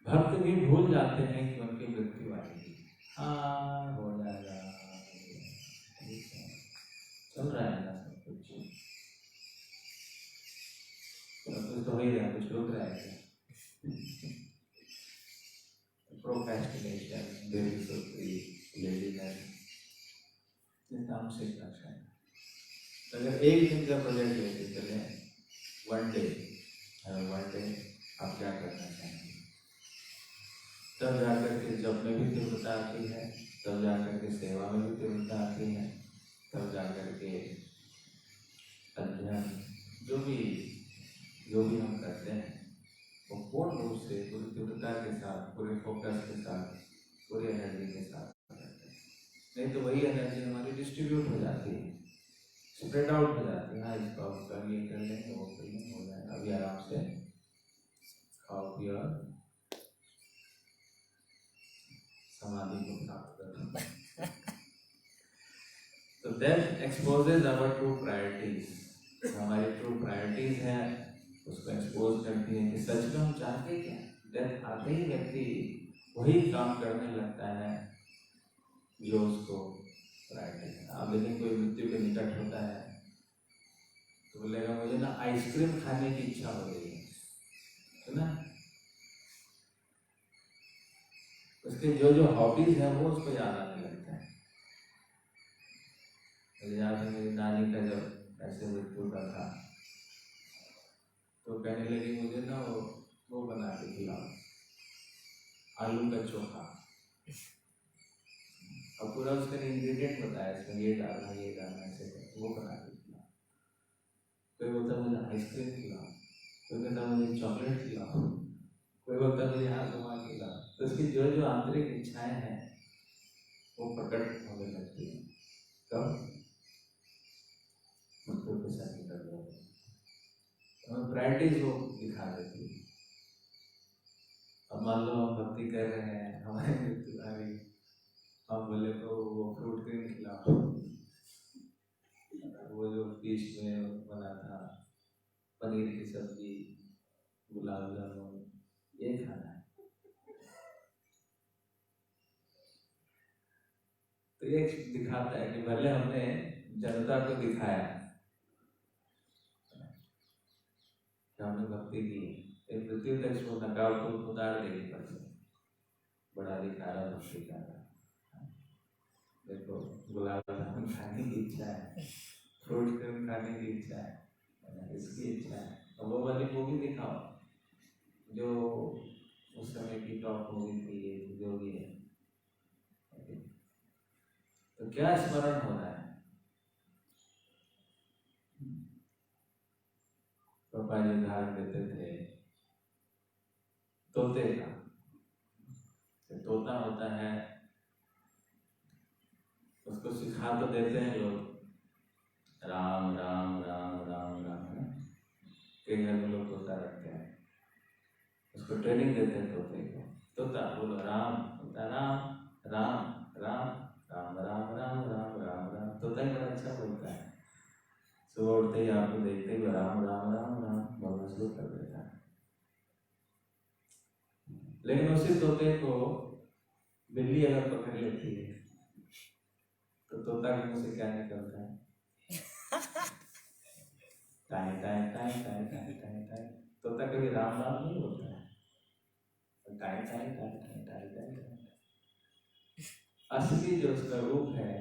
भक्त भी भूल जाते हैं कि उनकी मृत्यु आएगी। हाँ, हो जाएगा, चल रहा है ना सब कुछ, कुछ तो हो ही रहा, कुछ रुक रहा है। प्रोक्रेस्टिनेशन, बेफिक्री, लेजीनेस, ये तामसिक लक्षण है। अगर एक दिन का प्रोजेक्ट लेके चले, वन डे आप क्या करना चाहेंगे? तब जाकर के जप में भी तीव्रता आती है, तब जाकर के सेवा में भी तीव्रता आती है, तब जाकर के अध्ययन जो भी हम करते हैं वो पूर्ण रूप से पूरी तीव्रता के साथ, पूरे फोकस के साथ, पूरी एनर्जी के साथ करते हैं। नहीं तो वही एनर्जी हमारी डिस्ट्रीब्यूट हो जाती है, स्प्रेड आउट हो जाती है। हाँ, इसको आप कर ये कर लेंगे, वो कर लेंगे, हो जाएगा, अभी आराम से खाओ पियो, समाधि को प्राप्त करो। तो death exposes our true priorities. हमारी ट्रू प्रायोरिटीज है उसको एक्सपोज करती है कि सच में हम चाहते क्या। डेथ आते ही व्यक्ति वही काम करने लगता है जो उसको प्रायोरिटी है। अब लेकिन कोई मृत्यु के निकट होता है तो बोलेगा मुझे ना आइसक्रीम खाने की इच्छा हो रही है ना, उसके जो जो हॉबीज है वो उसको याद आने लगता है। याद है मेरी नानी का जब ऐसे मृत्यु का था तो कहने लगी मुझे ना वो बना के खिलाओ, आलू का चोखा, और पूरा उसका इंग्रेडिएंट बताया, इसमें ये डालना ऐसे वो बना के खिलाओ। कोई बोलता मुझे आइसक्रीम खिलाओ, कोई कहता मुझे चॉकलेट खिलाओ, कोई बोलता मुझे हाथ घुमा खिलाओ। तो उसकी जो जो आंतरिक इच्छाएं हैं वो प्रकट होने लगती है। कब? मृत्यु के साथ निकल जाते हैं, हमें प्रायोरिटीज वो दिखा देती है। अब मान लो हम भक्ति कर रहे हैं, हमारी मृत्यु आ गई, हम बोले तो वो फ्रूट क्रीम खिलाओ, वो जो डिश में बना था पनीर की सब्जी, गुलाब जामुन, ये खाना है। तो ये दिखाता है कि भले हमने जनता को दिखाया कि हमने भक्ति की, एक मृत्यु तक इसको नकाब को उतार देगी पर से बड़ा दिखाया भक्ति का। देखो गुलाब जामुन खाने की इच्छा है, फ्रूट क्रीम खाने की इच्छा है, इसकी इच्छा है, और वो वाली मूवी दिखाओ जो उस समय की टॉप मूवी थी, जो भी है। तो क्या स्मरण हो रहा है? पापा जी उदाहरण देते थे तोते का। तोता होता है, उसको सिखा तो देते हैं लोग, राम राम राम राम राम, कई घर में लोग तोता रखते हैं, उसको ट्रेनिंग देते हैं तोते को। तोता बोलो राम, तोता राम राम राम राम राम राम राम राम राम। तोता ही बड़ा अच्छा बोलता है, सुबह उठते ही आपको देखते ही राम राम राम राम बोलना शुरू कर देता है। लेकिन उसी तोते को बिल्ली अगर पकड़ लेती है तो तोता के मुंह से क्या निकलता है? Tie tie tie tie tie tie tie. तोता कभी राम राम नहीं बोलता है, time time time time time time. असली जो उसका रूप है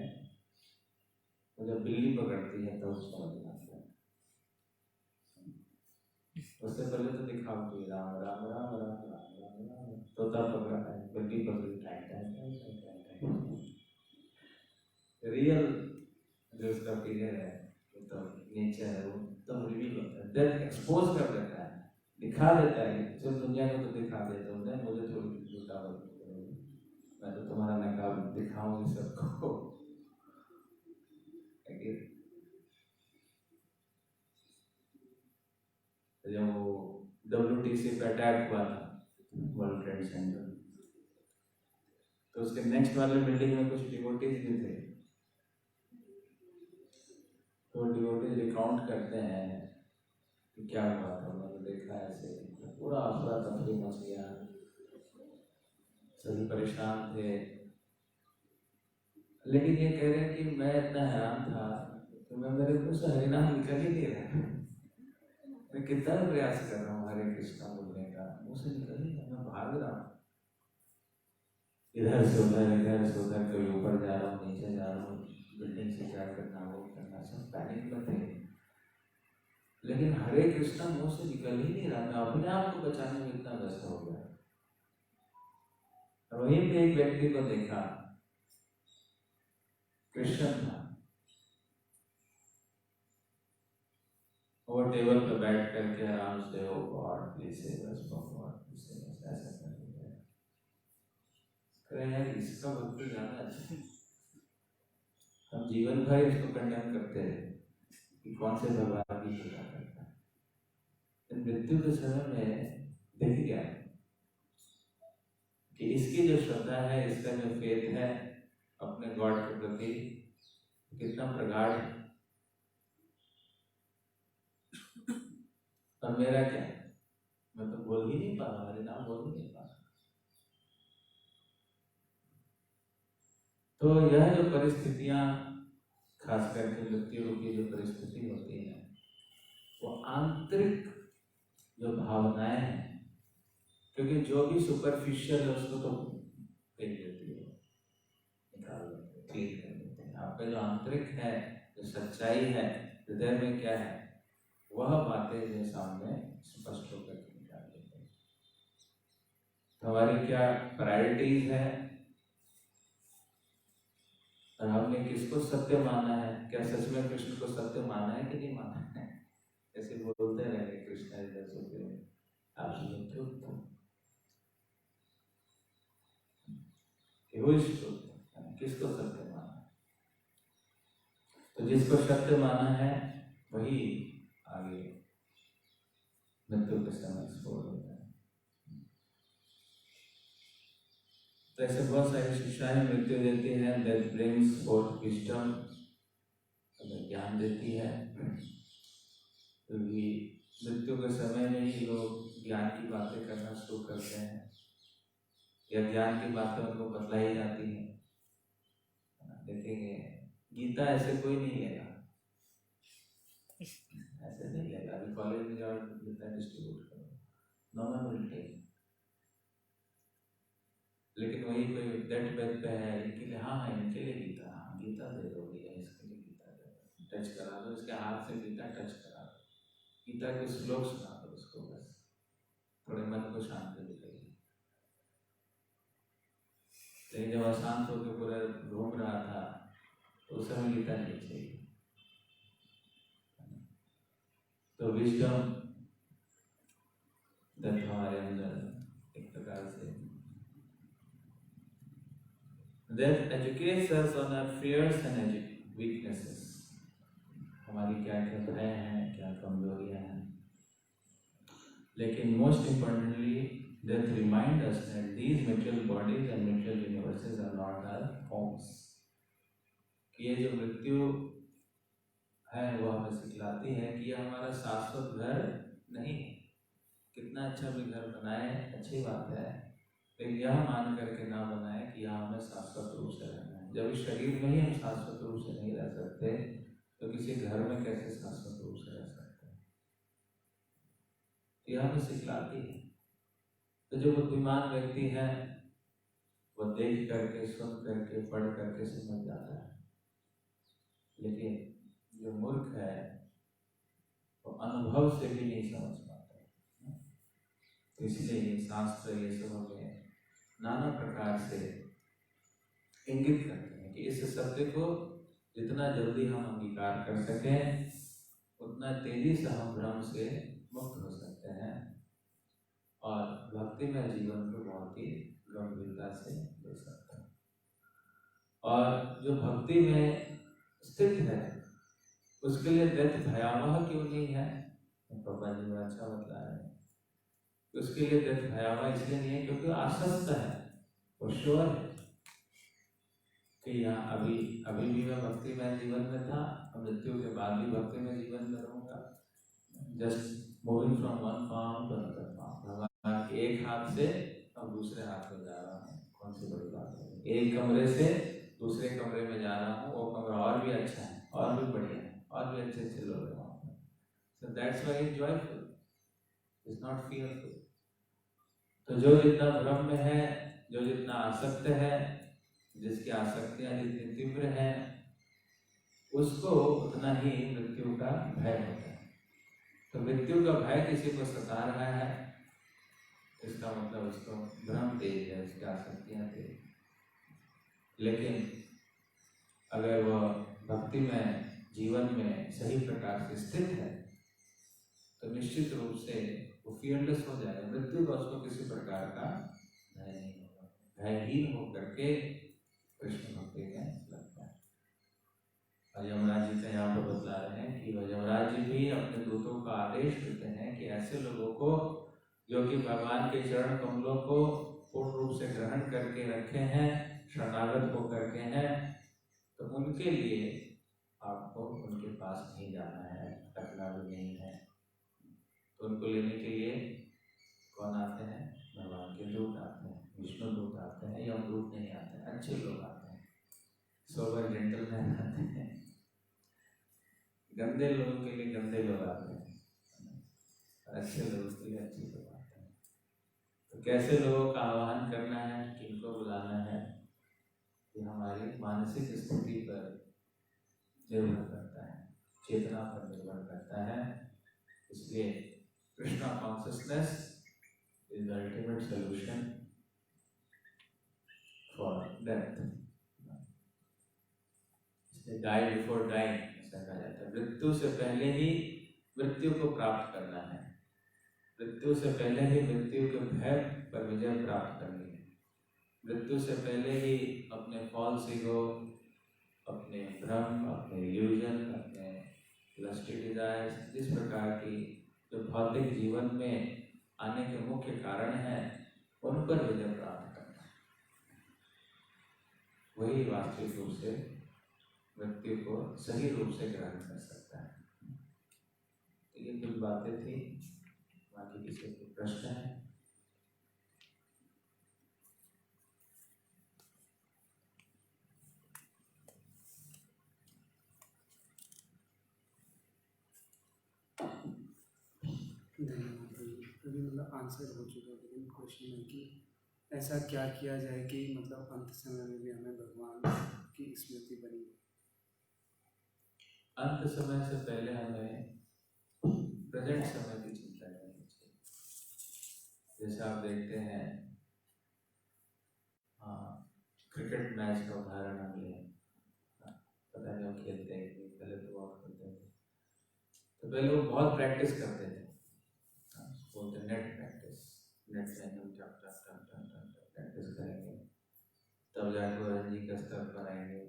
वो जब बिल्ली पकड़ती है तो उसको समझ आता है। उससे पहले तो दिखाओ राम राम राम राम राम राम राम, तोता पकड़ा है, बिल्ली पकड़ी, time time time time time. Real जो उसका फिगर है, तो नेचर है, वो एकदम रिवील होता है, डेथ एक्सपोज कर देता है, दिखा देता है। सिर्फ दुनिया को तो दिखा देता हूँ, मुझे थोड़ी झूठा बोल, मैं तो तुम्हारा नकाब दिखाऊंगी सबको। जब वो WTC पे अटैक हुआ था, वर्ल्ड ट्रेड सेंटर, तो उसके नेक्स्ट वाले बिल्डिंग में कुछ डिवोटीज भी थे। तो डिवोटीज रिकाउंट करते हैं कि क्या हुआ था। उन्होंने देखा ऐसे पूरा अफरा तफरी मच गया, सभी परेशान थे। लेकिन ये कह रहे हैं कि मैं इतना हैरान था कि मैं, मेरे मुंह से हरिनाम निकल ही नहीं रहा। मैं कितना प्रयास कर रहा हूँ हरे कृष्णा बोलने का, मुंह से निकल ही नहीं, मैं भाग रहा हूँ इधर से उधर, इधर से उधर, कभी ऊपर जा रहा हूँ, नीचे जा रहा हूँ, बिल्डिंग से क्या करना, वो करना, सब पैनिक में थे। लेकिन हरे कृष्णा मुंह से निकल ही नहीं रहा। मैं अपने आप को बचाने में इतना व्यस्त हो गया। और वहीं पे एक व्यक्ति को देखा, क्रिश्चियन था, वो टेबल पर बैठ करके आराम से, oh God please save us from God please save us, ऐसा कर रहा है। कह यार इसका भक्ति ज्यादा अच्छा है। हम जीवन भर इसको कंडेम करते हैं कि कौन से भगवान की पूजा करता है। मृत्यु के समय में देख गया कि इसकी जो श्रद्धा है, इसका जो फेथ है अपने गॉड के प्रति कितना प्रगाढ़ है, और मेरा क्या, मैं तो बोल ही नहीं पा रहा, हरे नाम बोल ही नहीं पा रहा। तो यह जो परिस्थितियां, खास करके मृत्यु रूपी जो परिस्थिति होती है, वो आंतरिक जो भावनाएं हैं, क्योंकि जो भी सुपरफिशियल है उसको तो फेंक देती है, निकाल देते, क्लीन कर देते हैं। आपका जो आंतरिक है, जो सच्चाई है, हृदय में क्या है, वह बातें जो सामने स्पष्ट होकर निकाल देते हैं। हमारी क्या प्रायोरिटीज है, और हमने किसको सत्य माना है, क्या सच में कृष्ण को सत्य माना है कि नहीं माना है। ऐसे बोलते रहेंगे Krishna is the supreme absolute truth, किसको सत्य माना है। तो जिसको सत्य माना है वही आगे मृत्यु के समय एक्सप्लोर होता है। तो ऐसे बहुत सारी शिक्षाएं मृत्यु देती हैं। दैट ब्रिंग्स फॉर्थ विजडम, हमें ज्ञान देती है, क्योंकि मृत्यु के समय में ही लोग ज्ञान की बातें करना शुरू करते हैं, या ज्ञान की बातें उनको बतलाई जाती हैं। देखेंगे गीता ऐसे कोई नहीं लेगा, ऐसे नहीं लेगा। अभी कॉलेज में जाओ, गीता डिस्ट्रीब्यूट करो, नो वन विल टेक। लेकिन वही कोई डेथ बेड पे है, इनके लिए, हाँ हाँ इनके लिए गीता, हाँ गीता दे दो भैया, इसके लिए गीता दे दो, टच करा दो, इसके हाथ से गीता टच करा दो, गीता के श्लोक सुना दो उसको, बस थोड़े मन को शांति मिलेगी। लेकिन जब अशांत होकर पूरा घूम रहा था तो उस समय गीता नहीं चाहिए। तो विजडम हमारे अंदर एक प्रकार से that educates us on our fears and weaknesses, हमारी क्या क्या भय हैं, क्या कमजोरियां हैं। लेकिन most importantly that remind us that these material bodies and material universes are not our homes, कि ये जो मृत्यु है वो हमें सिखलाती है कि यह हमारा शाश्वत घर नहीं है। कितना अच्छा भी घर बनाए, अच्छी बात है, लेकिन यह मान करके ना बनाए कि यहाँ हमें शाश्वत रूप से रहना है। जब इस शरीर में ही हम शाश्वत रूप से नहीं रह सकते तो किसी घर में कैसे शाश्वत रूप से रह सकते हैं। यह हमें सिखलाती है। तो जो बुद्धिमान व्यक्ति है वो देख करके, सुन करके, पढ़ करके समझ जाता है, लेकिन जो मूर्ख है वो अनुभव से भी नहीं समझ पाता है। तो इसलिए शास्त्र ये सब हमें नाना प्रकार से इंगित करते हैं कि इस सत्य को जितना जल्दी हम अंगीकार कर सकें उतना तेजी से हम भ्रम से मुक्त हो सकते हैं और भक्तिमय जीवन को बहुत ही गंभीरता से ले सकते हैं। और जो भक्ति में स्थित है उसके लिए डेथ भयावह क्यों नहीं है? पापा जी अच्छा बता रहे हैं। उसके लिए डेथ भयावह इसलिए नहीं है क्योंकि आसक्त है, वो श्योर है कि यहाँ अभी भी मैं भक्ति में जीवन में था, मृत्यु के बाद भी भक्ति में जीवन में रहूंगा। Just moving from one form to another form, भगवान के एक हाथ से अब दूसरे हाथ में जा रहा हूँ। कौन सी बड़ी बात है? एक कमरे से दूसरे कमरे में जा रहा हूँ, वो कमरा और भी अच्छा है, और भी बढ़िया है, और भी अच्छे अच्छे लोग हैं वहाँ पर। So that's why it's joyful, it's not fearful। तो जो जितना भ्रम में है, जो जितना आसक्त है, जिसकी आसक्तियाँ जितनी तीव्र हैं, उसको उतना ही मृत्यु का भय होता है। तो मृत्यु का भय किसी को सता रहा है, इसका मतलब उसको भ्रम तेज है, उसकी आसक्तियाँ तेज। लेकिन अगर वह भक्ति में जीवन में सही प्रकार से स्थित है तो निश्चित रूप से वो फियरलेस हो जाएगा। मृत्यु का उसको किसी प्रकार का भय नहीं होगा, भयहीन होकर के कृष्ण भक्ति में लगता है। और यमराज जी का यहाँ पर बतला रहे हैं कि वह यमराज जी भी अपने दूतों का आदेश देते हैं कि ऐसे लोगों को जो कि भगवान के चरण कमलों को पूर्ण रूप से ग्रहण करके रखे हैं, शरणागत होकर के हैं, तो उनके लिए आपको उनके पास नहीं जाना है, अटकना भी नहीं है। तो उनको लेने के लिए कौन आते हैं? भगवान के दूत आते हैं, विष्णु दूत आते हैं, यमदूत नहीं आते हैं, अच्छे लोग आते हैं, सोबर जेंटलमैन आते हैं। गंदे लोगों के लिए गंदे लोग आते हैं, अच्छे लोगों के लिए अच्छे लोग आते हैं। तो कैसे लोगों का आह्वान करना है, किनको बुलाना है, ये हमारी मानसिक स्थिति पर निर्भर करता है, चेतना पर निर्भर करता है। इसलिए Krishna consciousness is the ultimate solution for death. इसलिए डाई बिफोर डाइंग ऐसा कहा जाता है। मृत्यु से पहले ही मृत्यु को प्राप्त करना है, मृत्यु से पहले ही मृत्यु के भय पर विजय प्राप्त करनी है, मृत्यु से पहले ही अपने फॉल्स ईगो, अपने भ्रम, अपने इल्यूजन, अपने लस्टी डिजायर्स, जिस प्रकार की जो भौतिक जीवन में आने के मुख्य कारण हैं, उन पर विजय प्राप्त करना है। वही वास्तविक रूप से मृत्यु को सही रूप से ग्रहण कर सकता है। तो ये कुछ बातें थी, बाकी किसी को प्रश्न है? अभी मतलब आंसर हो चुका है, लेकिन क्वेश्चन है कि ऐसा क्या किया जाए कि मतलब अंत समय में भी हमें भगवान की स्मृति बनी। अंत समय से पहले हमें प्रेजेंट समय की चिंता करनी चाहिए। जैसे आप देखते हैं, क्रिकेट मैच का उदाहरण हम लें, पता नहीं वो खेलते हैं कि पहले तो बहुत खेलते थे, तो पहले वो बहुत प्रैक्टिस करते थे, बोलते नेट प्रैक्टिस, नेट से हम प्रैक्टिस करेंगे, तब जाके वो रणजी के स्तर पर आएंगे,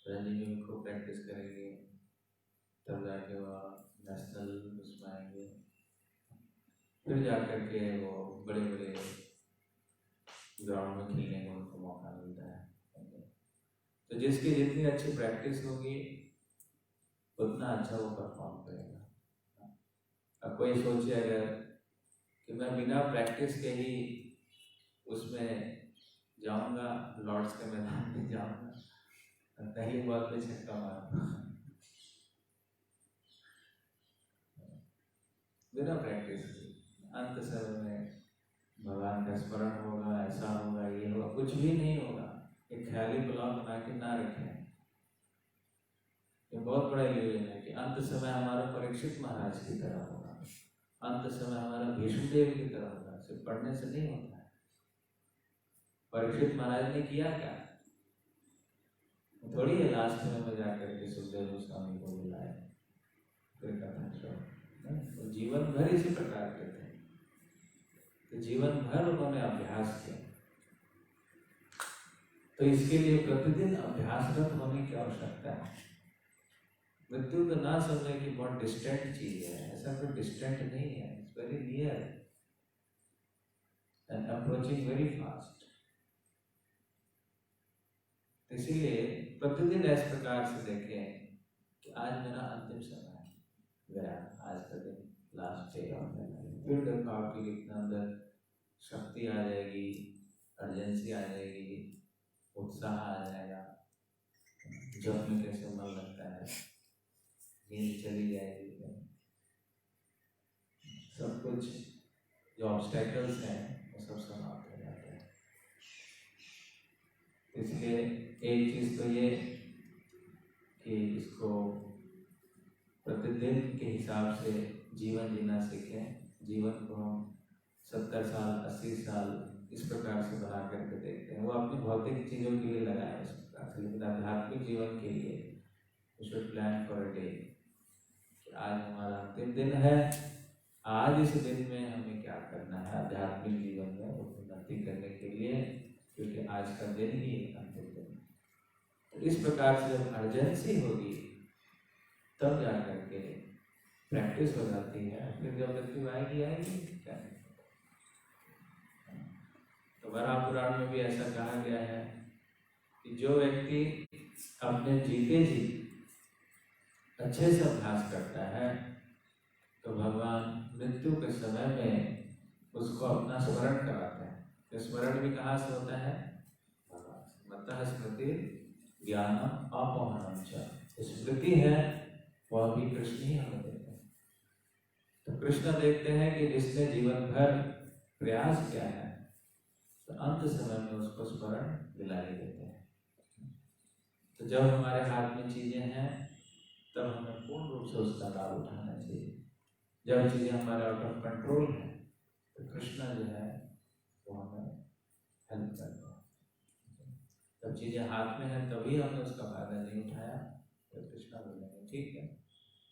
रणजी में खूब प्रैक्टिस करेंगे, तब जाके वो नेशनल उसमें आएंगे, फिर जाकर के वो बड़े बड़े ग्राउंड में खेलने का उनको मौका मिलता है। तो जिसकी जितनी अच्छी प्रैक्टिस होगी उतना अच्छा वो परफॉर्म करेगा। अब कोई सोचे अगर कि मैं बिना प्रैक्टिस के ही उसमें जाऊंगा, लॉर्ड्स के मैदान में जाऊंगा, पहली बॉल पे छक्का मारूंगा, बिना प्रैक्टिस के अंत समय में भगवान का स्मरण होगा, ऐसा होगा, ये होगा, कुछ भी नहीं होगा। एक ख्याली प्लान बना के ना रखें। ये बहुत बड़ा इल्यूजन है कि अंत समय हमारा परीक्षित महाराज की तरह होगा, अंत समय हमारा भीष्म देव की तरह होगा। सिर्फ पढ़ने से नहीं होता है। परीक्षित महाराज ने किया क्या? थोड़ी है लास्ट में जाकर के सुखदेव गोस्वामी को बुलाया, फिर कथा श्रवण। तो जीवन भर इसी प्रकार के थे, तो जीवन भर उन्होंने अभ्यास किया। तो इसके लिए प्रतिदिन अभ्यासरत होने की आवश्यकता है। मृत्यु को ना समझे कि बहुत डिस्टेंट चीज है, ऐसा कोई डिस्टेंट नहीं है। It's very near and approaching very fast. इसीलिए प्रतिदिन इस प्रकार से देखें कि आज मेरा अंतिम समय गया, आज का दिन last day of my life. फिर देखो आपके कितना अंदर शक्ति आ जाएगी, अर्जेंसी आ जाएगी, उत्साह आ जाएगा, जब में कैसे मन लगता है, नींद चली जाएगी, सब कुछ जो ऑब्स्टेकल्स हैं वो सब समाप्त हो जाते हैं। इसलिए एक चीज तो ये कि इसको प्रतिदिन के हिसाब से जीवन जीना सीखें। जीवन को हम 70 साल 80 साल इस प्रकार से बना करके देखते हैं। वो अपनी भौतिक चीज़ों के लिए लगाए इस प्रकार से, लेकिन आध्यात्मिक जीवन के लिए we should plan for a day कि आज हमारा अंतिम दिन है, आज इस दिन में हमें क्या करना है आध्यात्मिक जीवन में उन्नति करने के लिए, क्योंकि आज का दिन ही अंतिम दिन है। तो इस प्रकार से जब अर्जेंसी होगी तब जा करके प्रैक्टिस हो जाती है। फिर जब मृत्यु आएगी क्या नहीं। तो वराह पुराण में भी ऐसा कहा गया है कि जो व्यक्ति अपने जीते जी अच्छे से अभ्यास करता है तो भगवान मृत्यु के समय में उसको अपना स्मरण कराते हैं। तो स्मरण भी कहाँ से होता है? भगवान से। मतः स्मृति ज्ञानम अपहरणम च। स्मृति है वह भी कृष्ण ही हमें देते हैं। तो कृष्ण देखते हैं कि जिसने जीवन भर प्रयास किया है तो अंत समय में उसको स्मरण दिला ही देते हैं। तो जब हमारे हाथ में चीजें हैं तब हमें पूर्ण रूप से उसका लाभ उठाना चाहिए। जब चीजें हमारे आउट ऑफ कंट्रोल है तो कृष्ण जो है वो हमें हेल्प करता है। जब चीजें हाथ में है तभी हमने उसका फायदा नहीं उठाया तो कृष्ण बोलेंगे ठीक है,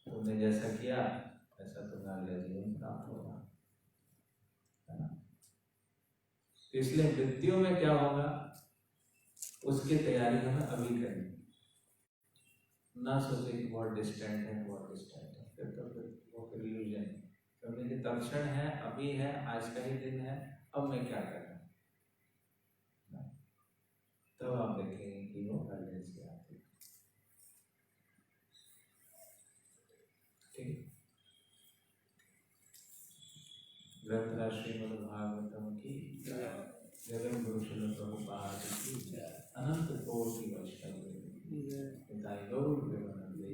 तुमने जैसा किया ऐसा तुम्हारा अगला जीवन प्राप्त होगा, है ना। तो इसलिए मृत्यु में क्या होगा उसकी तैयारी हमें अभी करनी, ना सोचे कि बहुत डिस्टेंट है, बहुत डिस्टेंट है, फिर वो फिर इल्यूजन है। क्योंकि तो तत्क्षण है, अभी है, आज का ही दिन है, अब मैं क्या कर रहा हूँ, तब आप देखेंगे कि वो अर्जेंसी आती है। ठीक, ग्रंथराज श्रीमद् भागवतम की जगन गुरु श्रील प्रभुपाद की अनंत कोटि वैष्णव निताई गौर प्रेमानंदे।